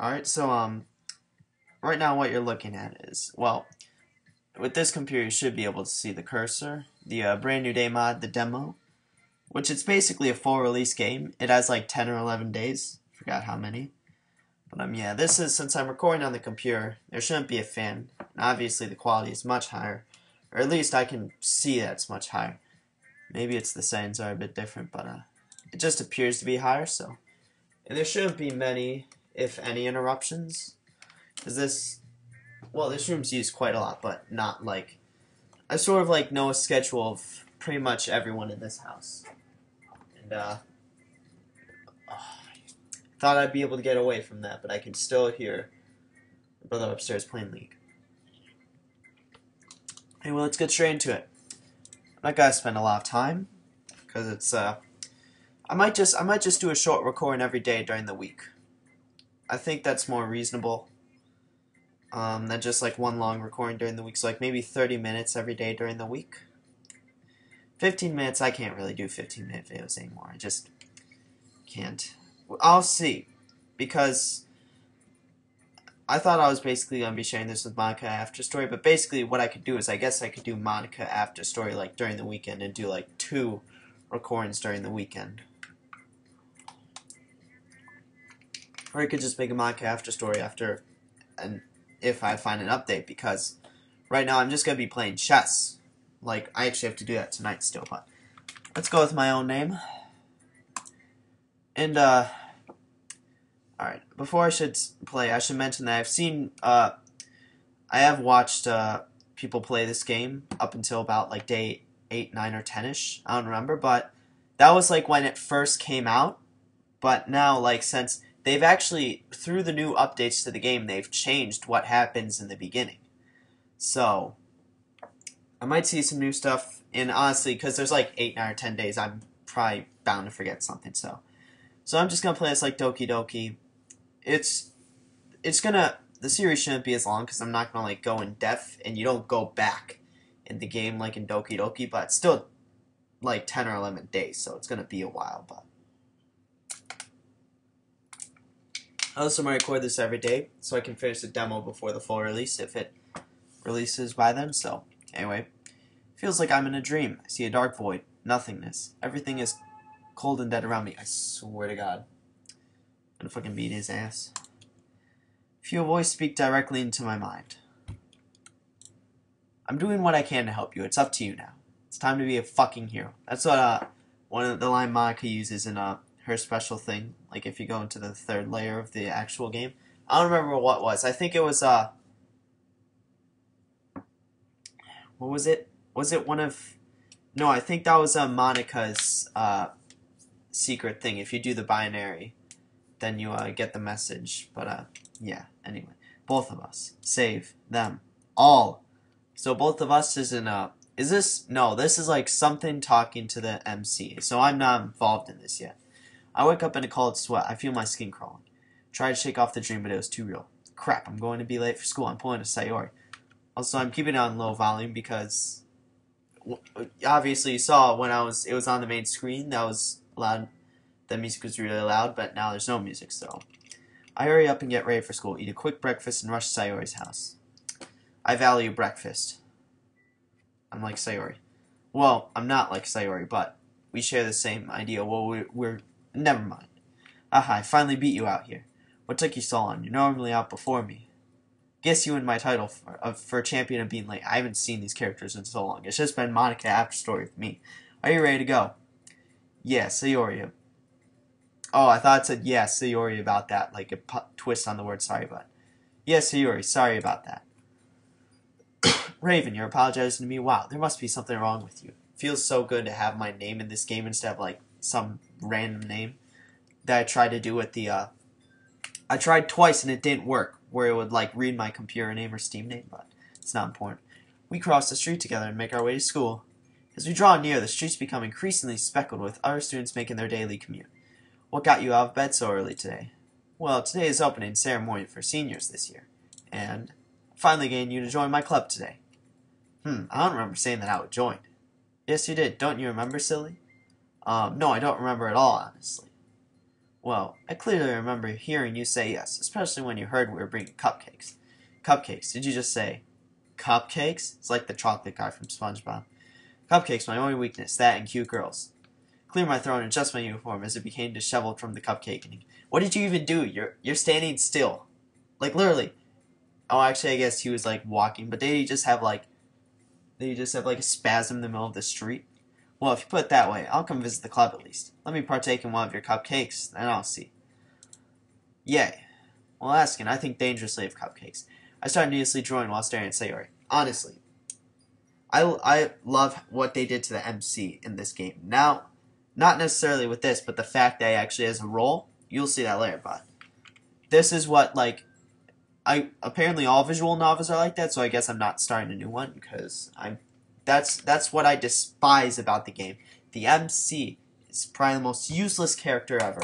Alright, so right now what you're looking at is, well, with this computer you should be able to see the cursor, the brand new day mod, the demo, which it's basically a full release game. It has like 10 or 11 days, forgot how many. But yeah, this is, since I'm recording on the computer, there shouldn't be a fan. And obviously the quality is much higher, or at least I can see that it's much higher. Maybe it's the settings are a bit different, but it just appears to be higher, so. And there shouldn't be many, if any, interruptions. Because this room's used quite a lot, but not like, I sort of like know a schedule of pretty much everyone in this house. And, thought I'd be able to get away from that, but I can still hear my brother upstairs playing League. Hey, well, let's get straight into it. I'm not gonna spend a lot of time, because it's, I might just do a short recording every day during the week. I think that's more reasonable than just like one long recording during the week. So like maybe 30 minutes every day during the week. 15 minutes, I can't really do 15-minute videos anymore. I just can't. I'll see, because I thought I was basically going to be sharing this with Monica After Story, but basically what I could do is I guess I could do Monica After Story like during the weekend and do like 2 recordings during the weekend. Or I could just make a Monica After Story after, and if I find an update, because right now I'm just going to be playing chess. Like, I actually have to do that tonight still, but let's go with my own name. And, alright, before I should play, I should mention that I've seen, I have watched, people play this game up until about, like, day 8, 9, or 10-ish, I don't remember, but that was, like, when it first came out, but now, like, since they've actually, through the new updates to the game, they've changed what happens in the beginning. So, I might see some new stuff, and honestly, because there's, like, 8, 9, or 10 days, I'm probably bound to forget something, so I'm just going to play this like Doki Doki. It's gonna, the series shouldn't be as long because I'm not going to like go in depth and you don't go back in the game like in Doki Doki, but it's still like 10 or 11 days, so it's going to be a while. But I also might record this every day so I can finish the demo before the full release if it releases by then. So anyway, feels like I'm in a dream. I see a dark void, nothingness. Everything is cold and dead around me. I swear to God. I'm gonna fucking beat his ass. Feel a voice speak directly into my mind. I'm doing what I can to help you. It's up to you now. It's time to be a fucking hero. That's what one of the line Monica uses in her special thing. Like if you go into the 3rd layer of the actual game. I don't remember what it was. I think it was what was it? Was it one of? No, I think that was Monica's secret thing. If you do the binary, then you get the message. But yeah, anyway, both of us save them all. So both of us is in is this? No, this is like something talking to the MC. So I'm not involved in this yet. I wake up in a cold sweat. I feel my skin crawling. Try to shake off the dream, but it was too real. Crap, I'm going to be late for school. I'm pulling a Sayori. Also, I'm keeping it on low volume because obviously you saw when it was on the main screen, that was loud. The music was really loud, but now there's no music, so I hurry up and get ready for school, eat a quick breakfast, and rush to Sayori's house. I value breakfast. I'm like Sayori. Well, I'm not like Sayori, but we share the same idea. Well, we're never mind. Aha, I finally beat you out here. What took you so long? You're normally out before me. Guess you win my title for champion of being late. I haven't seen these characters in so long. It's just been Monica After Story with me. Are you ready to go? Yeah, Sayori. Oh, I thought it said yeah, Sayori about that, like a twist on the word sorry, but yeah, Sayori, sorry about that. Raven, you're apologizing to me? Wow, there must be something wrong with you. Feels so good to have my name in this game instead of like some random name that I tried to do with the, I tried twice and it didn't work, where it would like read my computer name or Steam name, but it's not important. We cross the street together and make our way to school. As we draw near, the streets become increasingly speckled with other students making their daily commute. What got you out of bed so early today? Well, today is opening ceremony for seniors this year, and I'm finally getting you to join my club today. I don't remember saying that I would join. Yes, you did. Don't you remember, silly? No, I don't remember at all, honestly. Well, I clearly remember hearing you say yes, especially when you heard we were bringing cupcakes. Cupcakes, did you just say cupcakes? It's like the chocolate guy from SpongeBob. Cupcakes, my only weakness, that and cute girls. Clear my throat and adjust my uniform as it became disheveled from the cupcaking. What did you even do? You're standing still. Like literally. Oh, actually I guess he was like walking, but did he just have like a spasm in the middle of the street? Well, if you put it that way, I'll come visit the club at least. Let me partake in one of your cupcakes, then I'll see. Yay. Well, asking, I think dangerously of cupcakes. I started needlessly drawing while staring at Sayori. Honestly, I love what they did to the MC in this game. Now, not necessarily with this, but the fact that he actually has a role, you'll see that later, but this is what, like, apparently all visual novels are like that, so I guess I'm not starting a new one, because that's what I despise about the game. The MC is probably the most useless character ever.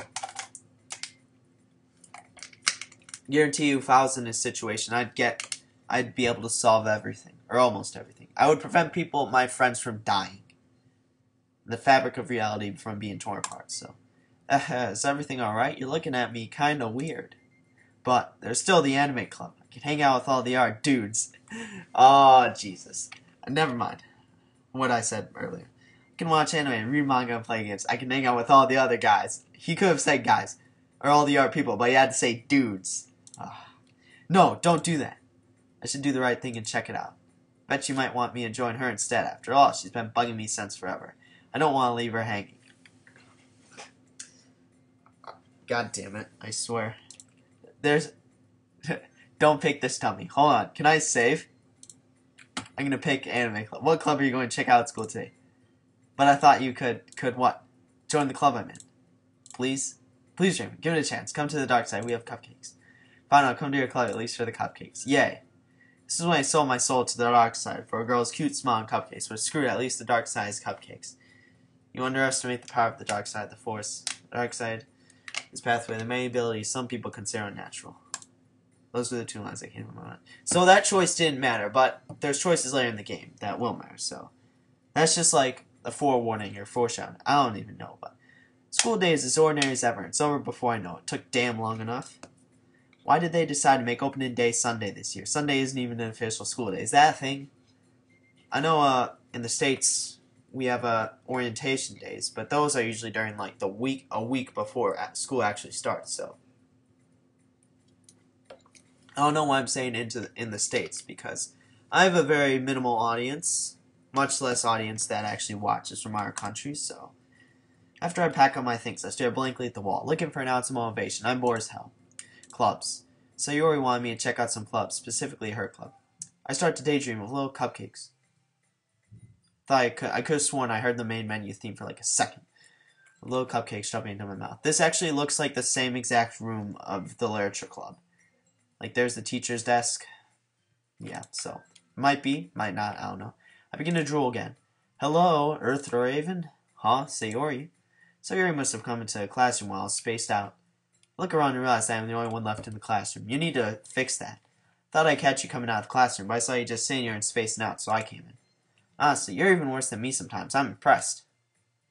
Guarantee you, if I was in this situation, I'd be able to solve everything, or almost everything. I would prevent people, my friends, from dying. The fabric of reality from being torn apart, so. Is everything alright? You're looking at me kinda weird. But there's still the anime club. I can hang out with all the art dudes. Oh, Jesus. Never mind what I said earlier. I can watch anime and read manga and play games. I can hang out with all the other guys. He could have said guys, or all the art people, but he had to say dudes. No, don't do that. I should do the right thing and check it out. Bet you might want me to join her instead. After all, she's been bugging me since forever. I don't want to leave her hanging. God damn it, I swear. There's... Don't pick this dummy. Hold on, can I save? I'm gonna pick anime club. What club are you going to check out at school today? But I thought you could what? Join the club I'm in. Please? Please, Jamie, give it a chance. Come to the dark side. We have cupcakes. Fine, I'll come to your club at least for the cupcakes. Yay. This is when I sold my soul to the dark side for a girl's cute smile and cupcakes, but screw it, at least the dark side is cupcakes. You underestimate the power of the dark side, the force. The dark side is pathway, the many abilities some people consider unnatural. Those are the two lines that came to my mind. So that choice didn't matter, but there's choices later in the game that will matter, so. That's just like a forewarning or foreshadowing. I don't even know, but. School day is as ordinary as ever. It's over before I know it. Took damn long enough. Why did they decide to make opening day Sunday this year? Sunday isn't even an official school day. Is that a thing? I know in the States we have orientation days, but those are usually during like a week before school actually starts, so. I don't know why I'm saying in the States, because I have a very minimal audience, much less audience that actually watches from our country, so. After I pack up my things, I stare blankly at the wall, looking for an ounce of motivation. I'm bored as hell. Clubs. Sayori wanted me to check out some clubs, specifically her club. I start to daydream of little cupcakes. I could have sworn I heard the main menu theme for like a second. A little cupcake shoving into my mouth. This actually looks like the same exact room of the literature club. Like there's the teacher's desk. Yeah, so. Might be, might not, I don't know. I begin to drool again. Hello, Earth Raven? Huh, Sayori? Sayori must have come into the classroom while I was spaced out. I look around and realize that I'm the only one left in the classroom. You need to fix that. Thought I'd catch you coming out of the classroom, but I saw you just sitting here and spacing out, so I came in. Honestly, you're even worse than me sometimes. I'm impressed.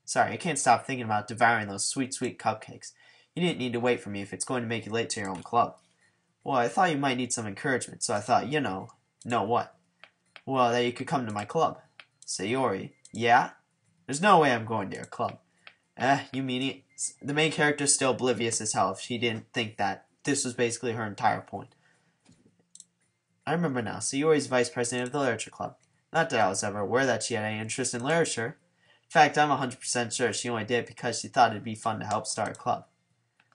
Sorry, I can't stop thinking about devouring those sweet, sweet cupcakes. You didn't need to wait for me if it's going to make you late to your own club. Well, I thought you might need some encouragement, so I thought, know what? Well, that you could come to my club. Sayori, yeah? There's no way I'm going to your club. You mean it? The main character's still oblivious as hell if she didn't think that this was basically her entire point. I remember now, Sayori's vice president of the literature club. Not that I was ever aware that she had any interest in literature. In fact, I'm 100% sure she only did it because she thought it'd be fun to help start a club.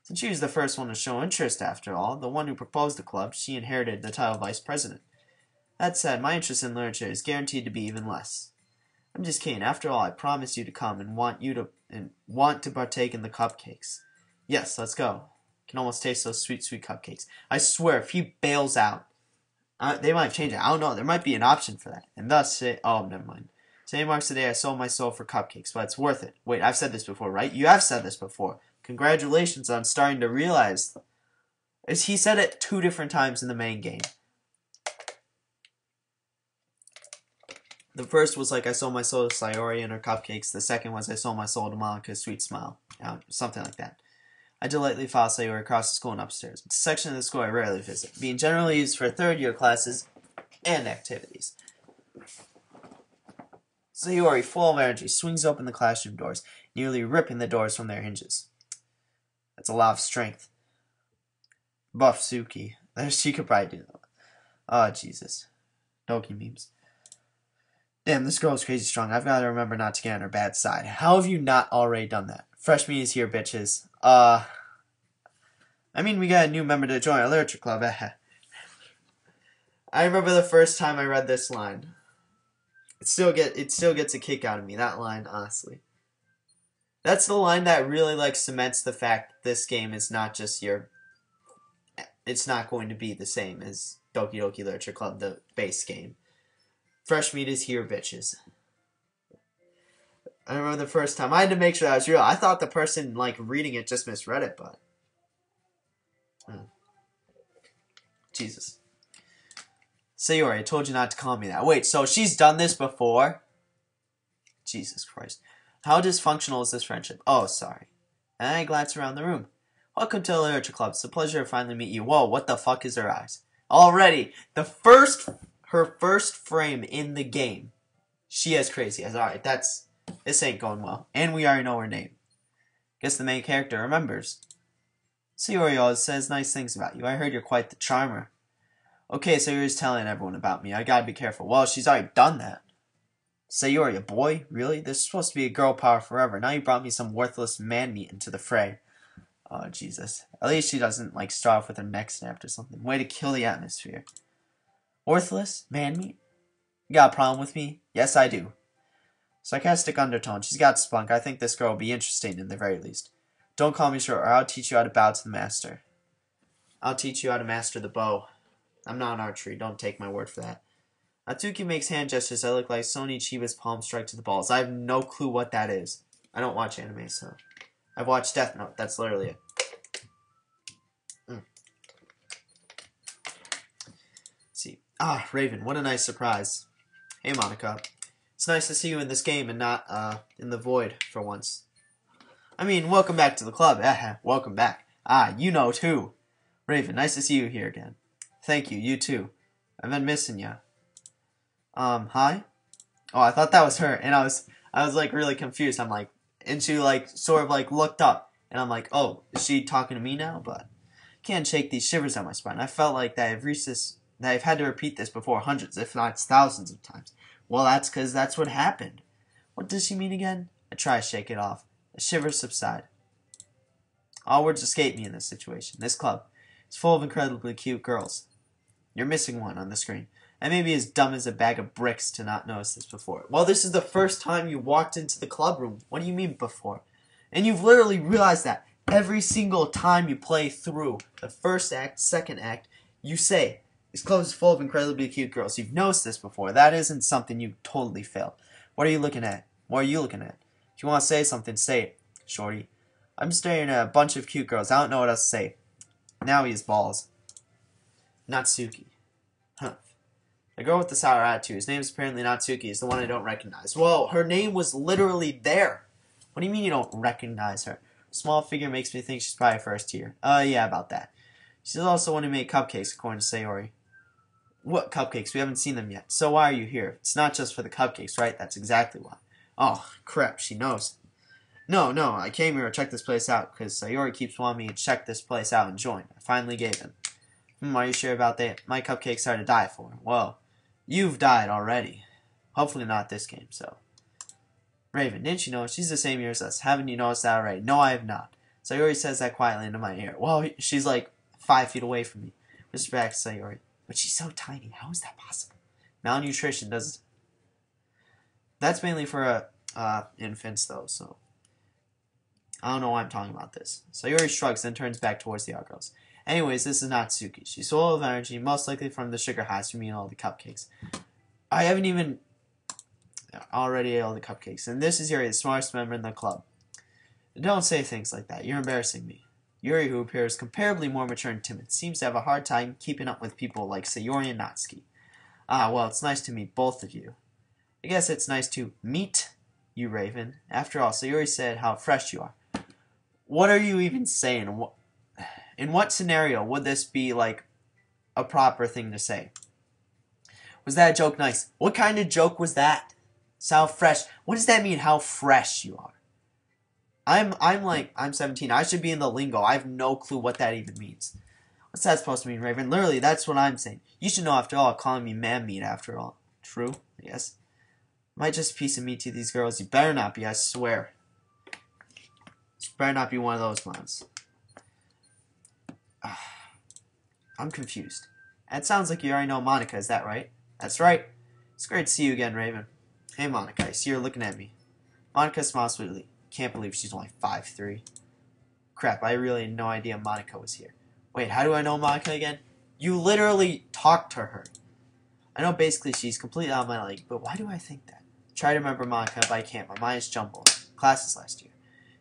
Since she was the first one to show interest after all, the one who proposed the club, she inherited the title of vice president. That said, my interest in literature is guaranteed to be even less. I'm just kidding. After all, I promised you to come and want to partake in the cupcakes. Yes, let's go. I can almost taste those sweet, sweet cupcakes. I swear, if he bails out, they might change it. I don't know. There might be an option for that. And thus, never mind. Today marks the day I sold my soul for cupcakes, but it's worth it. Wait, I've said this before, right? You have said this before. Congratulations on starting to realize. He said it 2 different times in the main game. The first was like I sold my soul to Sayori and her cupcakes. The second was I sold my soul to Monika's sweet smile. Something like that. I delightfully follow Sayori across the school and upstairs. It's a section of the school I rarely visit, being generally used for third-year classes and activities. Sayori, full of energy, swings open the classroom doors, nearly ripping the doors from their hinges. That's a lot of strength. Buff Suki. She could probably do that. Oh, Jesus. Doki memes. Damn, this girl is crazy strong. I've got to remember not to get on her bad side. How have you not already done that? Fresh meat is here, bitches. I mean, we got a new member to join our literature club. I remember the first time I read this line. It still gets a kick out of me, that line, honestly. That's the line that really, like, cements the fact that this game is not just your... It's not going to be the same as Doki Doki Literature Club, the base game. Fresh meat is here, bitches. I remember the first time. I had to make sure that was real. I thought the person, like, reading it just misread it, but... Jesus. Sayori, I told you not to call me that. Wait, so she's done this before? Jesus Christ. How dysfunctional is this friendship? Oh, sorry. And I glance around the room. Welcome to the Literature Club. It's a pleasure to finally meet you. Whoa, what the fuck is her eyes? Already, her first frame in the game, she has crazy eyes. Alright, this ain't going well. And we already know her name. Guess the main character remembers. Sayori always says nice things about you. I heard you're quite the charmer. Okay, Sayori's telling everyone about me. I gotta be careful. Well, she's already done that. Sayori, a boy? Really? This is supposed to be a girl power forever. Now you brought me some worthless man meat into the fray. Oh, Jesus. At least she doesn't, like, start off with her neck snapped or something. Way to kill the atmosphere. Worthless? Man meat? You got a problem with me? Yes, I do. Sarcastic undertone. She's got spunk. I think this girl will be interesting in the very least. Don't call me short, or I'll teach you how to bow to the master. I'll teach you how to master the bow. I'm not an archery. Don't take my word for that. Atsuki makes hand gestures that look like Sony Chiba's palm strike to the balls. I have no clue what that is. I don't watch anime, so... I've watched Death Note. That's literally it. See. Ah, Raven. What a nice surprise. Hey, Monica. It's nice to see you in this game and not, in the void for once. I mean, welcome back to the club. Welcome back. Ah, you know, too. Raven, nice to see you here again. Thank you. You, too. I've been missing you. Hi? Oh, I thought that was her, and I was like, really confused. I'm like... And she, like, sort of, like, looked up. And I'm like, oh, is she talking to me now? But can't shake these shivers down my spine. I felt like that I've reached this, that I've had to repeat this before hundreds, if not thousands of times. Well, that's because that's what happened. What does she mean again? I try to shake it off. The shivers subside. All words escape me in this situation. This club is full of incredibly cute girls. You're missing one on the screen. I may be as dumb as a bag of bricks to not notice this before. Well, this is the first time you walked into the club room. What do you mean before? And you've literally realized that every single time you play through the first act, second act, you say, this club is full of incredibly cute girls. You've noticed this before. That isn't something you totally failed. What are you looking at? What are you looking at? If you want to say something, say it, shorty. I'm staring at a bunch of cute girls. I don't know what else to say. Now he has balls. Natsuki. Huh. The girl with the sour attitude, whose name is apparently Natsuki, is the one I don't recognize. Well, her name was literally there. What do you mean you don't recognize her? Small figure makes me think she's probably first tier. Yeah, about that. She's also one who made cupcakes, according to Sayori. What cupcakes? We haven't seen them yet. So why are you here? It's not just for the cupcakes, right? That's exactly why. Oh, crap, she knows. No, I came here to check this place out, because Sayori keeps wanting me to check this place out and join. I finally gave in. Are you sure about that? My cupcakes are to die for. Well, you've died already. Hopefully not this game, so. Raven, didn't you know she's the same year as us? Haven't you noticed that already? No, I have not. Sayori says that quietly into my ear. Well, she's like 5 feet away from me. Whisper back to Sayori. But she's so tiny. How is that possible? Malnutrition does... That's mainly for infants, though, so... I don't know why I'm talking about this. Sayori shrugs, then turns back towards the other girls. Anyways, this is Natsuki. She's full of energy, most likely from the sugar highs from eating all the cupcakes. I haven't even already ate all the cupcakes. And this is Yuri, the smartest member in the club. Don't say things like that. You're embarrassing me. Yuri, who appears comparably more mature and timid, seems to have a hard time keeping up with people like Sayori and Natsuki. Ah, well, it's nice to meet both of you. I guess it's nice to meet you, Raven. After all, Sayori said how fresh you are. What are you even saying? In what scenario would this be, like, a proper thing to say? Was that a joke nice? What kind of joke was that? So fresh. What does that mean, how fresh you are? I'm 17. I should be in the lingo. I have no clue what that even means. What's that supposed to mean, Raven? Literally, that's what I'm saying. You should know after all, calling me man meat after all. True, yes. Might just a piece of meat to these girls. You better not be, I swear. You better not be one of those ones. I'm confused. It sounds like you already know Monica, is that right? That's right. It's great to see you again, Raven. Hey, Monica, I see you're looking at me. Monica smiles sweetly. Can't believe she's only 5'3". Crap, I really had no idea Monica was here. Wait, how do I know Monica again? You literally talked to her. I know basically she's completely out of my league, but why do I think that? Try to remember Monica, but I can't. My mind's jumbled. Classes last year.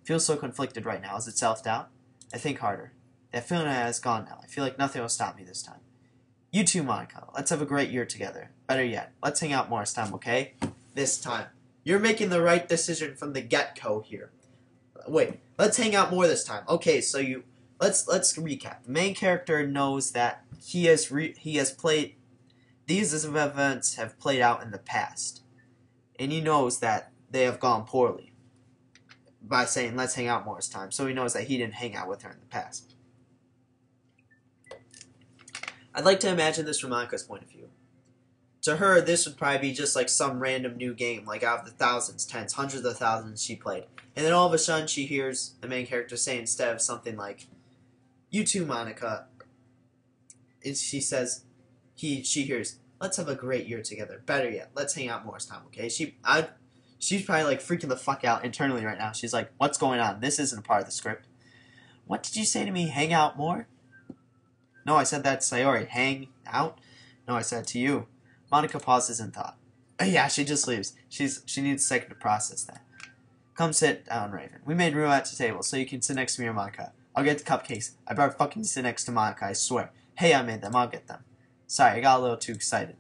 Feel so conflicted right now. Is it self-doubt? I think harder. That feeling has gone now. I feel like nothing will stop me this time. You too, Monica. Let's have a great year together. Better yet, let's hang out more this time, okay? This time. You're making the right decision from the get-go here. Wait, let's hang out more this time. Okay, so let's recap. The main character knows that he has played these events have played out in the past, and he knows that they have gone poorly by saying let's hang out more this time. So he knows that he didn't hang out with her in the past. I'd like to imagine this from Monica's point of view. To her, this would probably be just like some random new game, like out of the thousands, tens, hundreds of thousands she played. And then all of a sudden she hears the main character say, instead of something like, you too, Monica, she says, she hears, let's have a great year together. Better yet, let's hang out more this time, okay? She's probably like freaking the fuck out internally right now. She's like, what's going on? This isn't a part of the script. What did you say to me? Hang out more? No, I said that to Sayori. Hang out? No, I said to you. Monica pauses in thought. Yeah, she just leaves. She needs a second to process that. Come sit down, Raven. We made room at the table, so you can sit next to me or Monica. I'll get the cupcakes. I better fucking sit next to Monica, I swear. Hey, I made them. I'll get them. Sorry, I got a little too excited.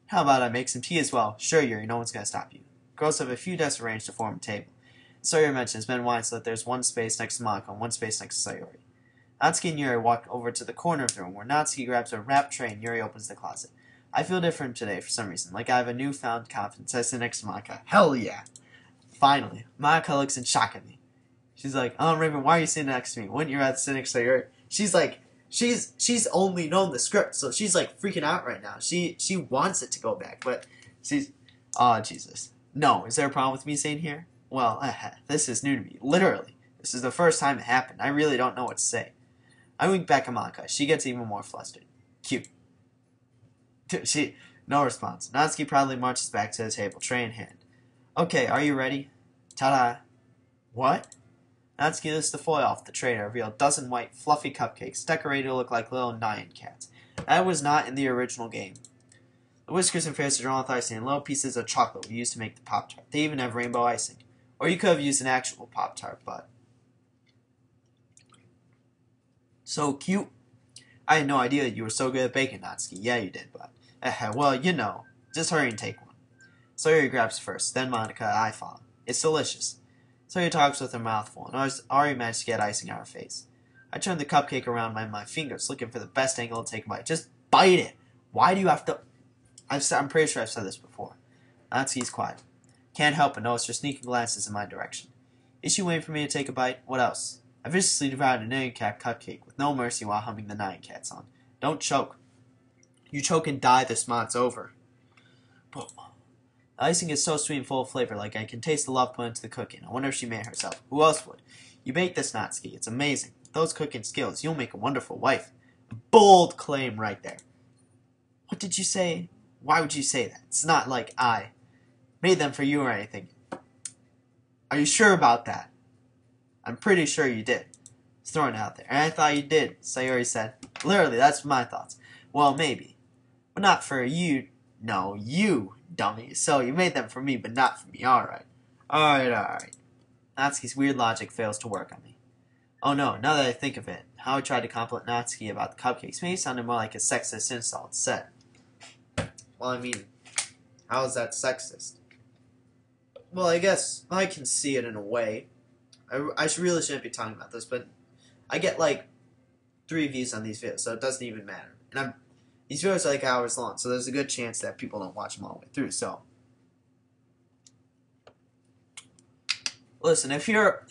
How about I make some tea as well? Sure, Yuri, no one's gonna stop you. Girls have a few desks arranged to form a table. Sawyer mentions Ben wine so that there's one space next to Monica and one space next to Sayori. Natsuki and Yuri walk over to the corner of the room where Natsuki grabs a wrapped tray and Yuri opens the closet. I feel different today for some reason, like I have a newfound confidence. I sit next to Monica. Hell yeah! Finally, Monica looks in shock at me. She's like, Raven, why are you sitting next to me? Wouldn't you rather sit next to Yuri? She's like, she's only known the script, so she's like freaking out right now. She wants it to go back, but she's, oh Jesus. No, is there a problem with me saying here? Well, this is new to me. Literally. This is the first time it happened. I really don't know what to say. I wink back at Monica. She gets even more flustered. Cute. No response. Natsuki proudly marches back to the table, tray in hand. Okay, are you ready? Ta-da. What? Natsuki lifts the foil off the tray to reveal a dozen white, fluffy cupcakes, decorated to look like little Nyan cats. That was not in the original game. The whiskers and face are drawn with icing, and little pieces of chocolate were used to make the Pop-Tart. They even have rainbow icing. Or you could have used an actual Pop-Tart, but... So cute. I had no idea that you were so good at baking, Natsuki. Yeah, you did, but... well, you know. Just hurry and take one. Sawyer grabs first, then Monica, I follow. It's delicious. Sawyer talks with her mouth full, and already managed to get icing on her face. I turn the cupcake around my fingers, looking for the best angle to take a bite. Just bite it! Why do you have to... I'm pretty sure I've said this before. Natsuki's quiet. Can't help but notice her sneaking glances in my direction. Is she waiting for me to take a bite? What else? I viciously devoured a Nyan Cat cupcake with no mercy while humming the Nyan Cat song. Don't choke. You choke and die, this month's over. The icing is so sweet and full of flavor, like I can taste the love put into the cooking. I wonder if she made it herself. Who else would? You baked this, Natsuki. It's amazing. With those cooking skills, you'll make a wonderful wife. Bold claim right there. What did you say? Why would you say that? It's not like I made them for you or anything. Are you sure about that? I'm pretty sure you did. It's thrown out there. And I thought you did, Sayori said. Literally, that's my thoughts. Well, maybe. But not for you. No, you, dummy. So you made them for me, but not for me. Alright. Alright. Natsuki's weird logic fails to work on me. Oh no, now that I think of it, how I tried to compliment Natsuki about the cupcakes maybe sounded more like a sexist insult said. Well, I mean, how is that sexist? Well, I guess I can see it in a way. I really shouldn't be talking about this, but I get like 3 views on these videos, so it doesn't even matter. And these videos are like hours long, so there's a good chance that people don't watch them all the way through. So, listen, if you're,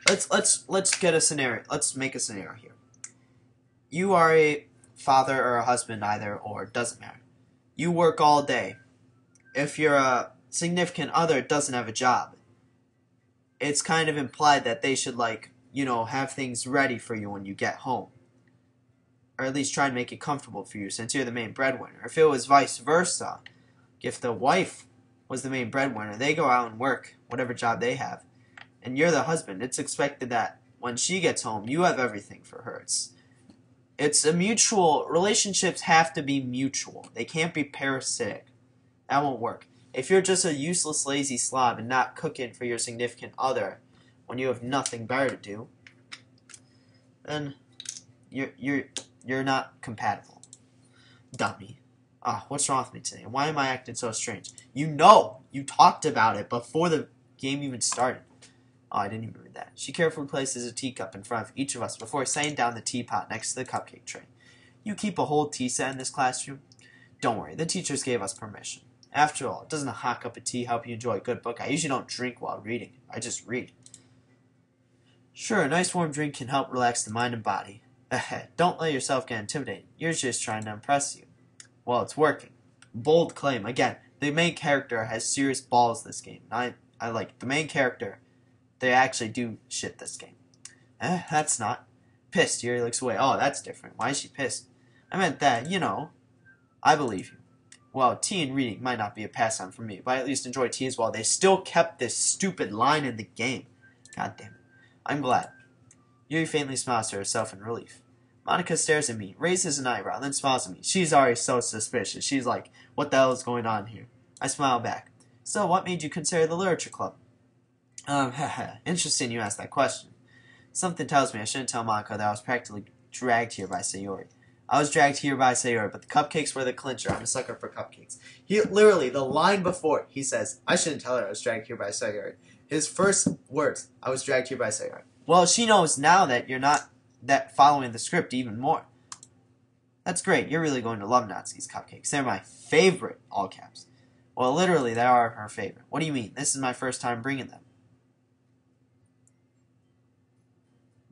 let's get a scenario. Let's make a scenario here. You are a father or a husband, either or, it doesn't matter. You work all day. If your significant other doesn't have a job, it's kind of implied that they should, like, you know, have things ready for you when you get home. Or at least try and make it comfortable for you since you're the main breadwinner. If it was vice versa, if the wife was the main breadwinner, they go out and work whatever job they have, and you're the husband, it's expected that when she gets home, you have everything for her. It's a mutual, relationships have to be mutual. They can't be parasitic. That won't work. If you're just a useless, lazy slob and not cooking for your significant other when you have nothing better to do, then you're not compatible. Dummy. What's wrong with me today? Why am I acting so strange? You talked about it before the game even started. I didn't even read that. She carefully places a teacup in front of each of us before setting down the teapot next to the cupcake tray. You keep a whole tea set in this classroom? Don't worry, the teachers gave us permission. After all, doesn't a hot cup of tea help you enjoy a good book? I usually don't drink while reading. I just read. Sure, a nice warm drink can help relax the mind and body. Don't let yourself get intimidated. You're just trying to impress you. Well, it's working. Bold claim. Again, the main character has serious balls this game. I like it. The main character, they actually do shit this game. That's not. Pissed. Yuri looks away. Oh, that's different. Why is she pissed? I meant that, you know. I believe you. Well, tea and reading might not be a pastime for me, but I at least enjoy tea as well. They still kept this stupid line in the game. God damn it. I'm glad. Yuri faintly smiles to herself in relief. Monica stares at me, raises an eyebrow, then smiles at me. She's already so suspicious. She's like, what the hell is going on here? I smile back. So, what made you consider the literature club? Interesting you asked that question. Something tells me I shouldn't tell Monica that I was practically dragged here by Sayori. I was dragged here by Sayori, but the cupcakes were the clincher. I'm a sucker for cupcakes. He literally, the line before, he says, I shouldn't tell her I was dragged here by Sayori. His first words, I was dragged here by Sayori. Well, she knows now that you're not following the script even more. That's great. You're really going to love Natsuki's cupcakes. They're my favorite, all caps. Well, literally, they are her favorite. What do you mean? This is my first time bringing them.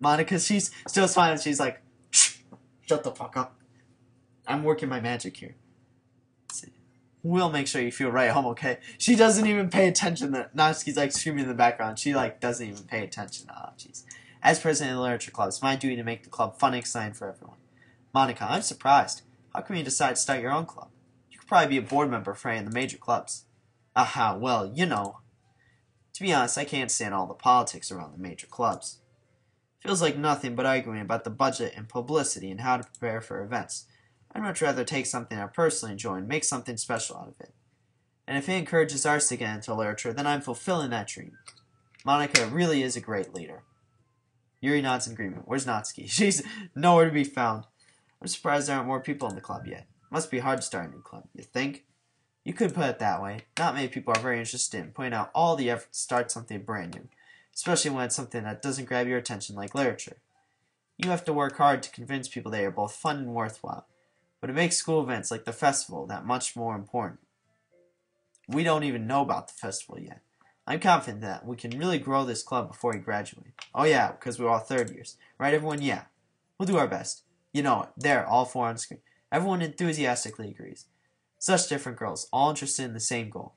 Monica, she's still smiling. She's like, shut the fuck up. I'm working my magic here. Let's see. We'll make sure you feel right home, okay? She doesn't even pay attention that Natsuki's like screaming in the background. She like doesn't even pay attention. Oh, jeez. As president of the literature club, it's my duty to make the club fun and exciting for everyone. Monica, I'm surprised. How come you decide to start your own club? You could probably be a board member for any of the major clubs. Aha, well, you know. To be honest, I can't stand all the politics around the major clubs. Feels like nothing but arguing about the budget and publicity and how to prepare for events. I'd much rather take something I personally enjoy and make something special out of it. And if it encourages ours to get into literature, then I'm fulfilling that dream. Monica really is a great leader. Yuri nods in agreement. Where's Natsuki? She's nowhere to be found. I'm surprised there aren't more people in the club yet. Must be hard to start a new club, you think? You could put it that way. Not many people are very interested in putting out all the effort to start something brand new, especially when it's something that doesn't grab your attention like literature. You have to work hard to convince people they are both fun and worthwhile, but it makes school events like the festival that much more important. We don't even know about the festival yet. I'm confident that we can really grow this club before we graduate. Oh yeah, because we're all third years. Right, everyone? Yeah. We'll do our best. You know it. There, all 4 on screen. Everyone enthusiastically agrees. Such different girls, all interested in the same goal.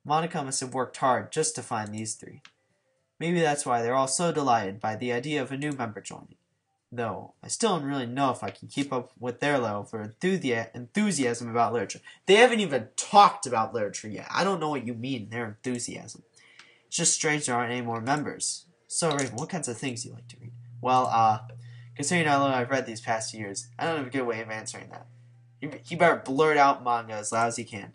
Monica must have worked hard just to find these 3. Maybe that's why they're all so delighted by the idea of a new member joining. Though, I still don't really know if I can keep up with their level for enthusiasm about literature. They haven't even talked about literature yet. I don't know what you mean, their enthusiasm. It's just strange there aren't any more members. So, Raven, what kinds of things do you like to read? Well, considering how little I've read these past years, I don't have a good way of answering that. You better blurt out manga as loud as you can.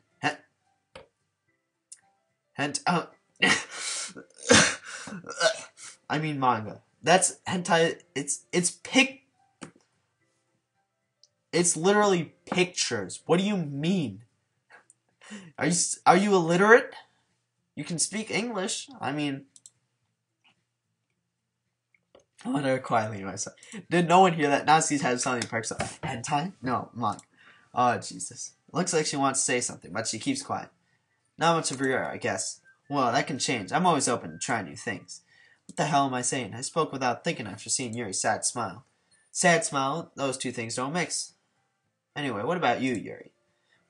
I mean manga. That's hentai. It's literally pictures. What do you mean? Are you illiterate? You can speak English. I mean, I wonder quietly to myself. Did no one hear that? Natsuki's head suddenly perks up. Hentai? No, manga. Oh, Jesus. Looks like she wants to say something, but she keeps quiet. Not much of a year, I guess. Well, that can change. I'm always open to try new things. What the hell am I saying? I spoke without thinking after seeing Yuri's sad smile. Sad smile? Those two things don't mix. Anyway, what about you, Yuri?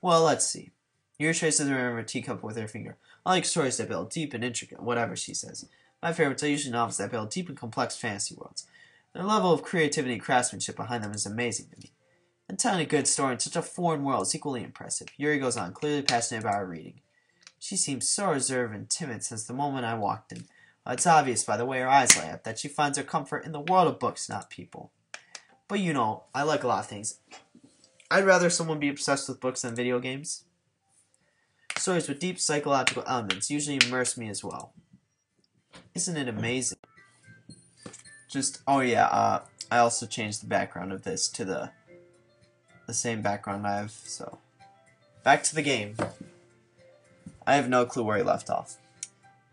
Well, let's see. Yuri traces around her teacup with her finger. I like stories that build deep and intricate, whatever she says. My favorites are usually novels that build deep and complex fantasy worlds. Their level of creativity and craftsmanship behind them is amazing to me. And telling a good story in such a foreign world is equally impressive. Yuri goes on, clearly passionate about her reading. She seems so reserved and timid since the moment I walked in. It's obvious by the way her eyes light up that she finds her comfort in the world of books, not people. But you know, I like a lot of things. I'd rather someone be obsessed with books than video games. Stories with deep psychological elements usually immerse me as well. Isn't it amazing? I also changed the background of this to the same background I have, so. Back to the game. I have no clue where he left off.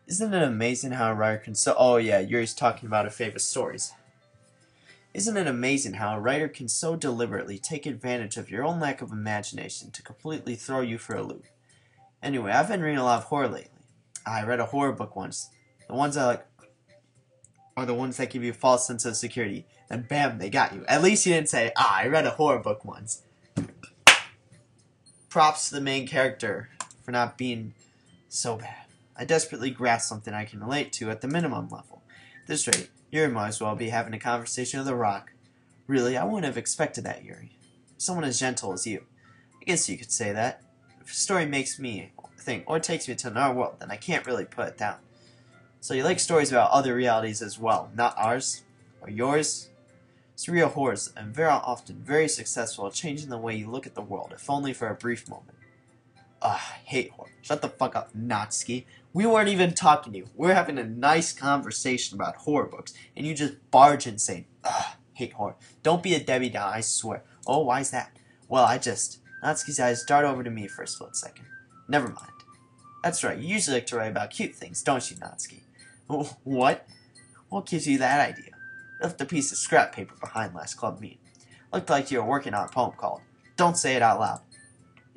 Isn't it amazing how a writer can Yuri's talking about her favorite stories. Isn't it amazing how a writer can so deliberately take advantage of your own lack of imagination to completely throw you for a loop? Anyway, I've been reading a lot of horror lately. I read a horror book once. The ones I like are the ones that give you a false sense of security. And bam, they got you. At least you didn't say, I read a horror book once. Props to the main character for not being so bad. I desperately grasp something I can relate to at the minimum level. At this rate, Yuri might as well be having a conversation with a rock. Really, I wouldn't have expected that, Yuri. Someone as gentle as you. I guess you could say that. If a story makes me think, or takes me to another world, then I can't really put it down. So you like stories about other realities as well, not ours, or yours? Surreal horrors, and very often very successful at changing the way you look at the world, if only for a brief moment. I hate horror. Shut the fuck up, Natsuki. We weren't even talking to you. We're having a nice conversation about horror books, and you just barge in saying, hate horror. Don't be a Debbie Downer, I swear. Oh, why's that? Well, Natsuki's eyes dart over to me for a split second. Never mind. That's right, you usually like to write about cute things, don't you, Natsuki? What? What gives you that idea? You left a piece of scrap paper behind last club meeting. Looked like you were working on a poem called Don't Say It Out Loud.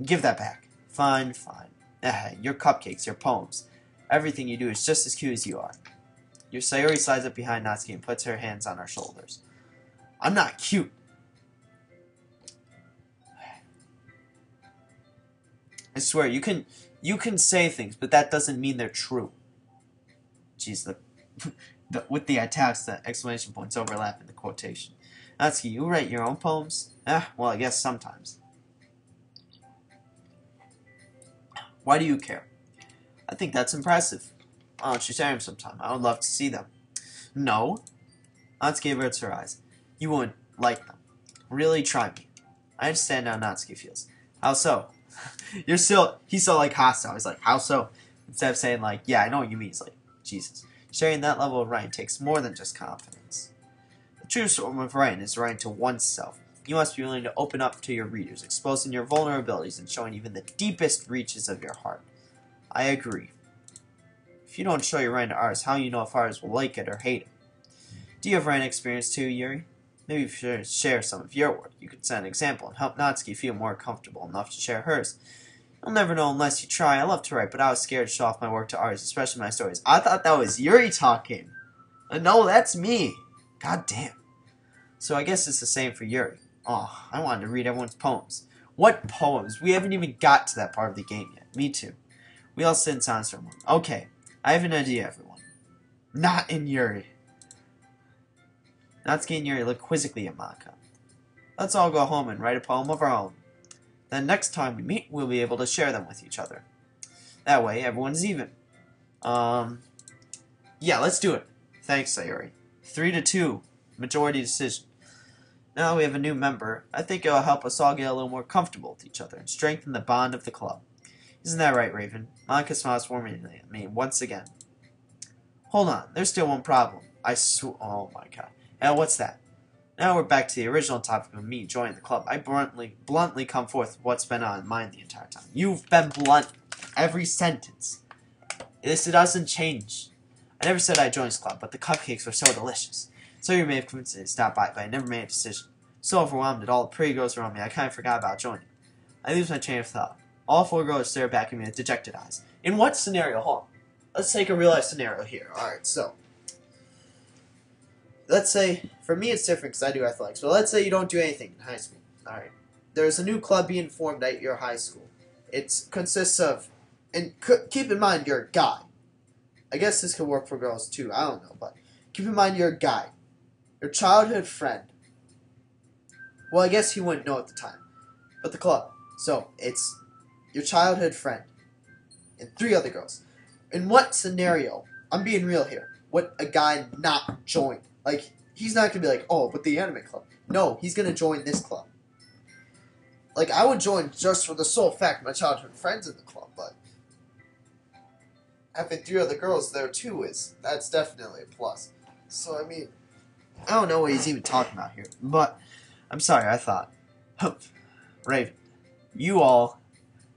Give that back. Fine. Your cupcakes, your poems. Everything you do is just as cute as you are. Your Sayori slides up behind Natsuki and puts her hands on her shoulders. I'm not cute. I swear, you can say things, but that doesn't mean they're true. Jeez, with the italics, the exclamation points overlap in the quotation. Natsuki, you write your own poems? Well, I guess sometimes. Why do you care? I think that's impressive. Why don't you share them sometime? I would love to see them. No. Natsuki averts her eyes. You wouldn't like them. Really, try me. I understand how Natsuki feels. How so? He's so like hostile. He's like, how so? Instead of saying like, yeah, I know what you mean. He's like, Jesus. Sharing that level of writing takes more than just confidence. The true form of writing is writing to oneself. You must be willing to open up to your readers, exposing your vulnerabilities and showing even the deepest reaches of your heart. I agree. If you don't show your writing to artists, how do you know if artists will like it or hate it? Do you have writing experience too, Yuri? Maybe if you share some of your work, you could set an example and help Natsuki feel more comfortable enough to share hers. You'll never know unless you try. I love to write, but I was scared to show off my work to artists, especially my stories. I thought that was Yuri talking. No, that's me. God damn. So I guess it's the same for Yuri. Oh, I wanted to read everyone's poems. What poems? We haven't even got to that part of the game yet. Me too. We all sit in silence for a moment. Okay, I have an idea, everyone. Not in Yuri. Natsuki and Yuri look quizzically at Maka. Let's all go home and write a poem of our own. Then next time we meet, we'll be able to share them with each other. That way, everyone's even. Yeah, let's do it. Thanks, Sayori. 3-2. Majority decision. Now we have a new member. I think it'll help us all get a little more comfortable with each other and strengthen the bond of the club. Isn't that right, Raven? Monica smiles warmly at me once again. Hold on, there's still one problem. Oh my god. And what's that? Now we're back to the original topic of me joining the club. I bluntly come forth with what's been on mind the entire time. You've been blunt. Every sentence. This doesn't change. I never said I joined this club, but the cupcakes were so delicious. So you may have convinced me to stop by, but I never made a decision. So overwhelmed at all the pretty girls around me, I kind of forgot about joining. I lose my train of thought. All 4 girls stare back at me with dejected eyes. In what scenario? Hold on. Let's take a real-life scenario here. Alright, so let's say, for me it's different because I do athletics, but let's say you don't do anything in high school. Alright. There's a new club being formed at your high school. It consists of, and keep in mind you're a guy. I guess this could work for girls too, I don't know, but keep in mind you're a guy. Your childhood friend. Well, I guess he wouldn't know at the time. But the club. So, it's your childhood friend. And 3 other girls. In what scenario, I'm being real here, would a guy not join? Like, he's not going to be like, oh, but the anime club. No, he's going to join this club. Like, I would join just for the sole fact my childhood friend's in the club, but having 3 other girls there too that's definitely a plus. So, I mean, I don't know what he's even talking about here, but I'm sorry, I thought, Raven, you all,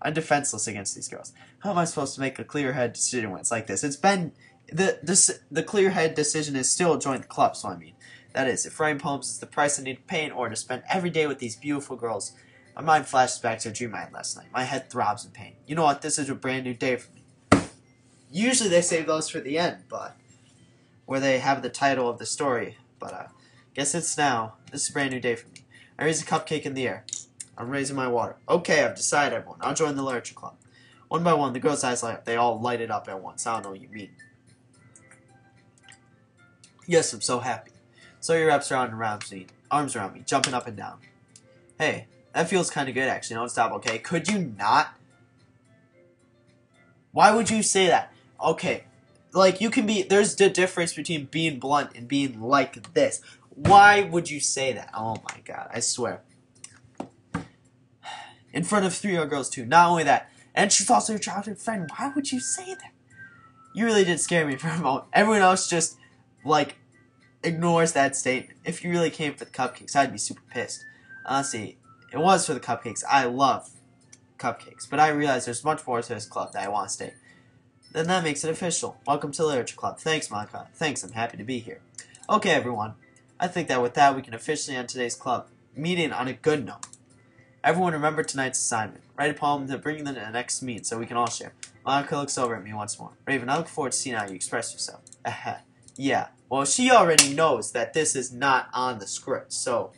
I'm defenseless against these girls. How am I supposed to make a clear-headed decision when it's like this? It's been, the clear-headed decision is still join the club, so I mean, that is, if writing poems is the price I need to pay in order to spend every day with these beautiful girls, my mind flashes back to a dream I had last night. My head throbs in pain. You know what? This is a brand new day for me. Usually they save those for the end, but where they have the title of the story. But guess it's now. This is a brand new day for me. I raise a cupcake in the air. I'm raising my water. Okay, I've decided, everyone. I'll join the literature club. One by one, the girls' eyes light up. They all lighted up at once. I don't know what you mean. Yes, I'm so happy. So he wraps arms around me, jumping up and down. Hey. That feels kind of good, actually. Don't stop, okay? Could you not? Why would you say that? Okay. Like, you can be... There's the difference between being blunt and being like this. Why would you say that? Oh, my God. I swear. In front of 3 other girls, too. Not only that. And she's also your childhood friend. Why would you say that? You really did scare me for a moment. Everyone else just, like, ignores that statement. If you really came for the cupcakes, I'd be super pissed. Honestly... It was for the cupcakes. I love cupcakes. But I realize there's much more to this club that I want to stay. Then that makes it official. Welcome to the Literature Club. Thanks, Monica. Thanks, I'm happy to be here. Okay, everyone. I think that with that, we can officially end today's club meeting on a good note. Everyone remember tonight's assignment. Write a poem to bring them to the next meet so we can all share. Monica looks over at me once more. Raven, I look forward to seeing how you express yourself. Yeah. Well, she already knows that this is not on the script, so...